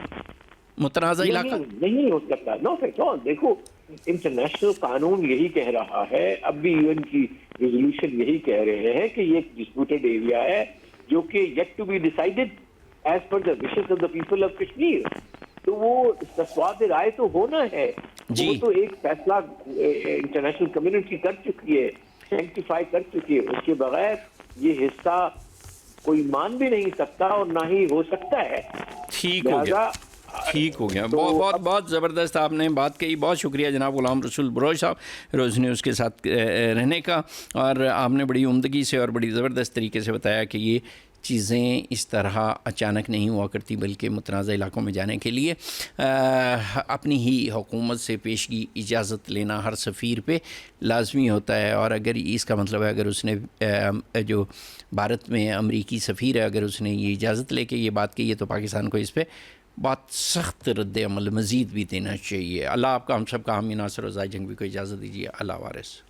متنازع علاقہ؟ نہیں ہو سکتا. نو فیکٹر. دیکھو انٹرنیشنل قانون یہی کہہ رہا ہے, اب بھی UN کی ریزولوشن یہی کہہ رہے ہیں کہ یہ ایک ڈسپیوٹڈ ایریا ہے جو کہ yet to be decided as per the wishes of the people of Kashmir. تو وہ تصواب رائے تو ہونا ہے, وہ تو ایک فیصلہ انٹرنیشنل کمیونٹی کر چکی ہے, سینکٹیفائی کر چکی ہے. اس کے بغیر یہ حصہ کوئی مان بھی نہیں سکتا اور نہ ہی ہو سکتا ہے. ٹھیک ہو گیا, ٹھیک ہو گیا. بہت بہت زبردست آپ نے بات کہی. بہت شکریہ جناب غلام رسول بروش صاحب روز نیوز کے ساتھ رہنے کا, اور آپ نے بڑی عمدگی سے اور بڑی زبردست طریقے سے بتایا کہ یہ چیزیں اس طرح اچانک نہیں ہوا کرتی, بلکہ متنازع علاقوں میں جانے کے لیے اپنی ہی حکومت سے پیشگی اجازت لینا ہر سفیر پہ لازمی ہوتا ہے. اور اگر اس کا مطلب ہے اگر اس نے جو بھارت میں امریکی سفیر ہے اگر اس نے یہ اجازت لے کے یہ بات کی ہے تو پاکستان کو اس پہ بہت سخت رد عمل مزید بھی دینا چاہیے. اللہ آپ کا ہم سب کا حامی ناصر و زائی جنگوی کو اجازت دیجیے. اللہ وارث.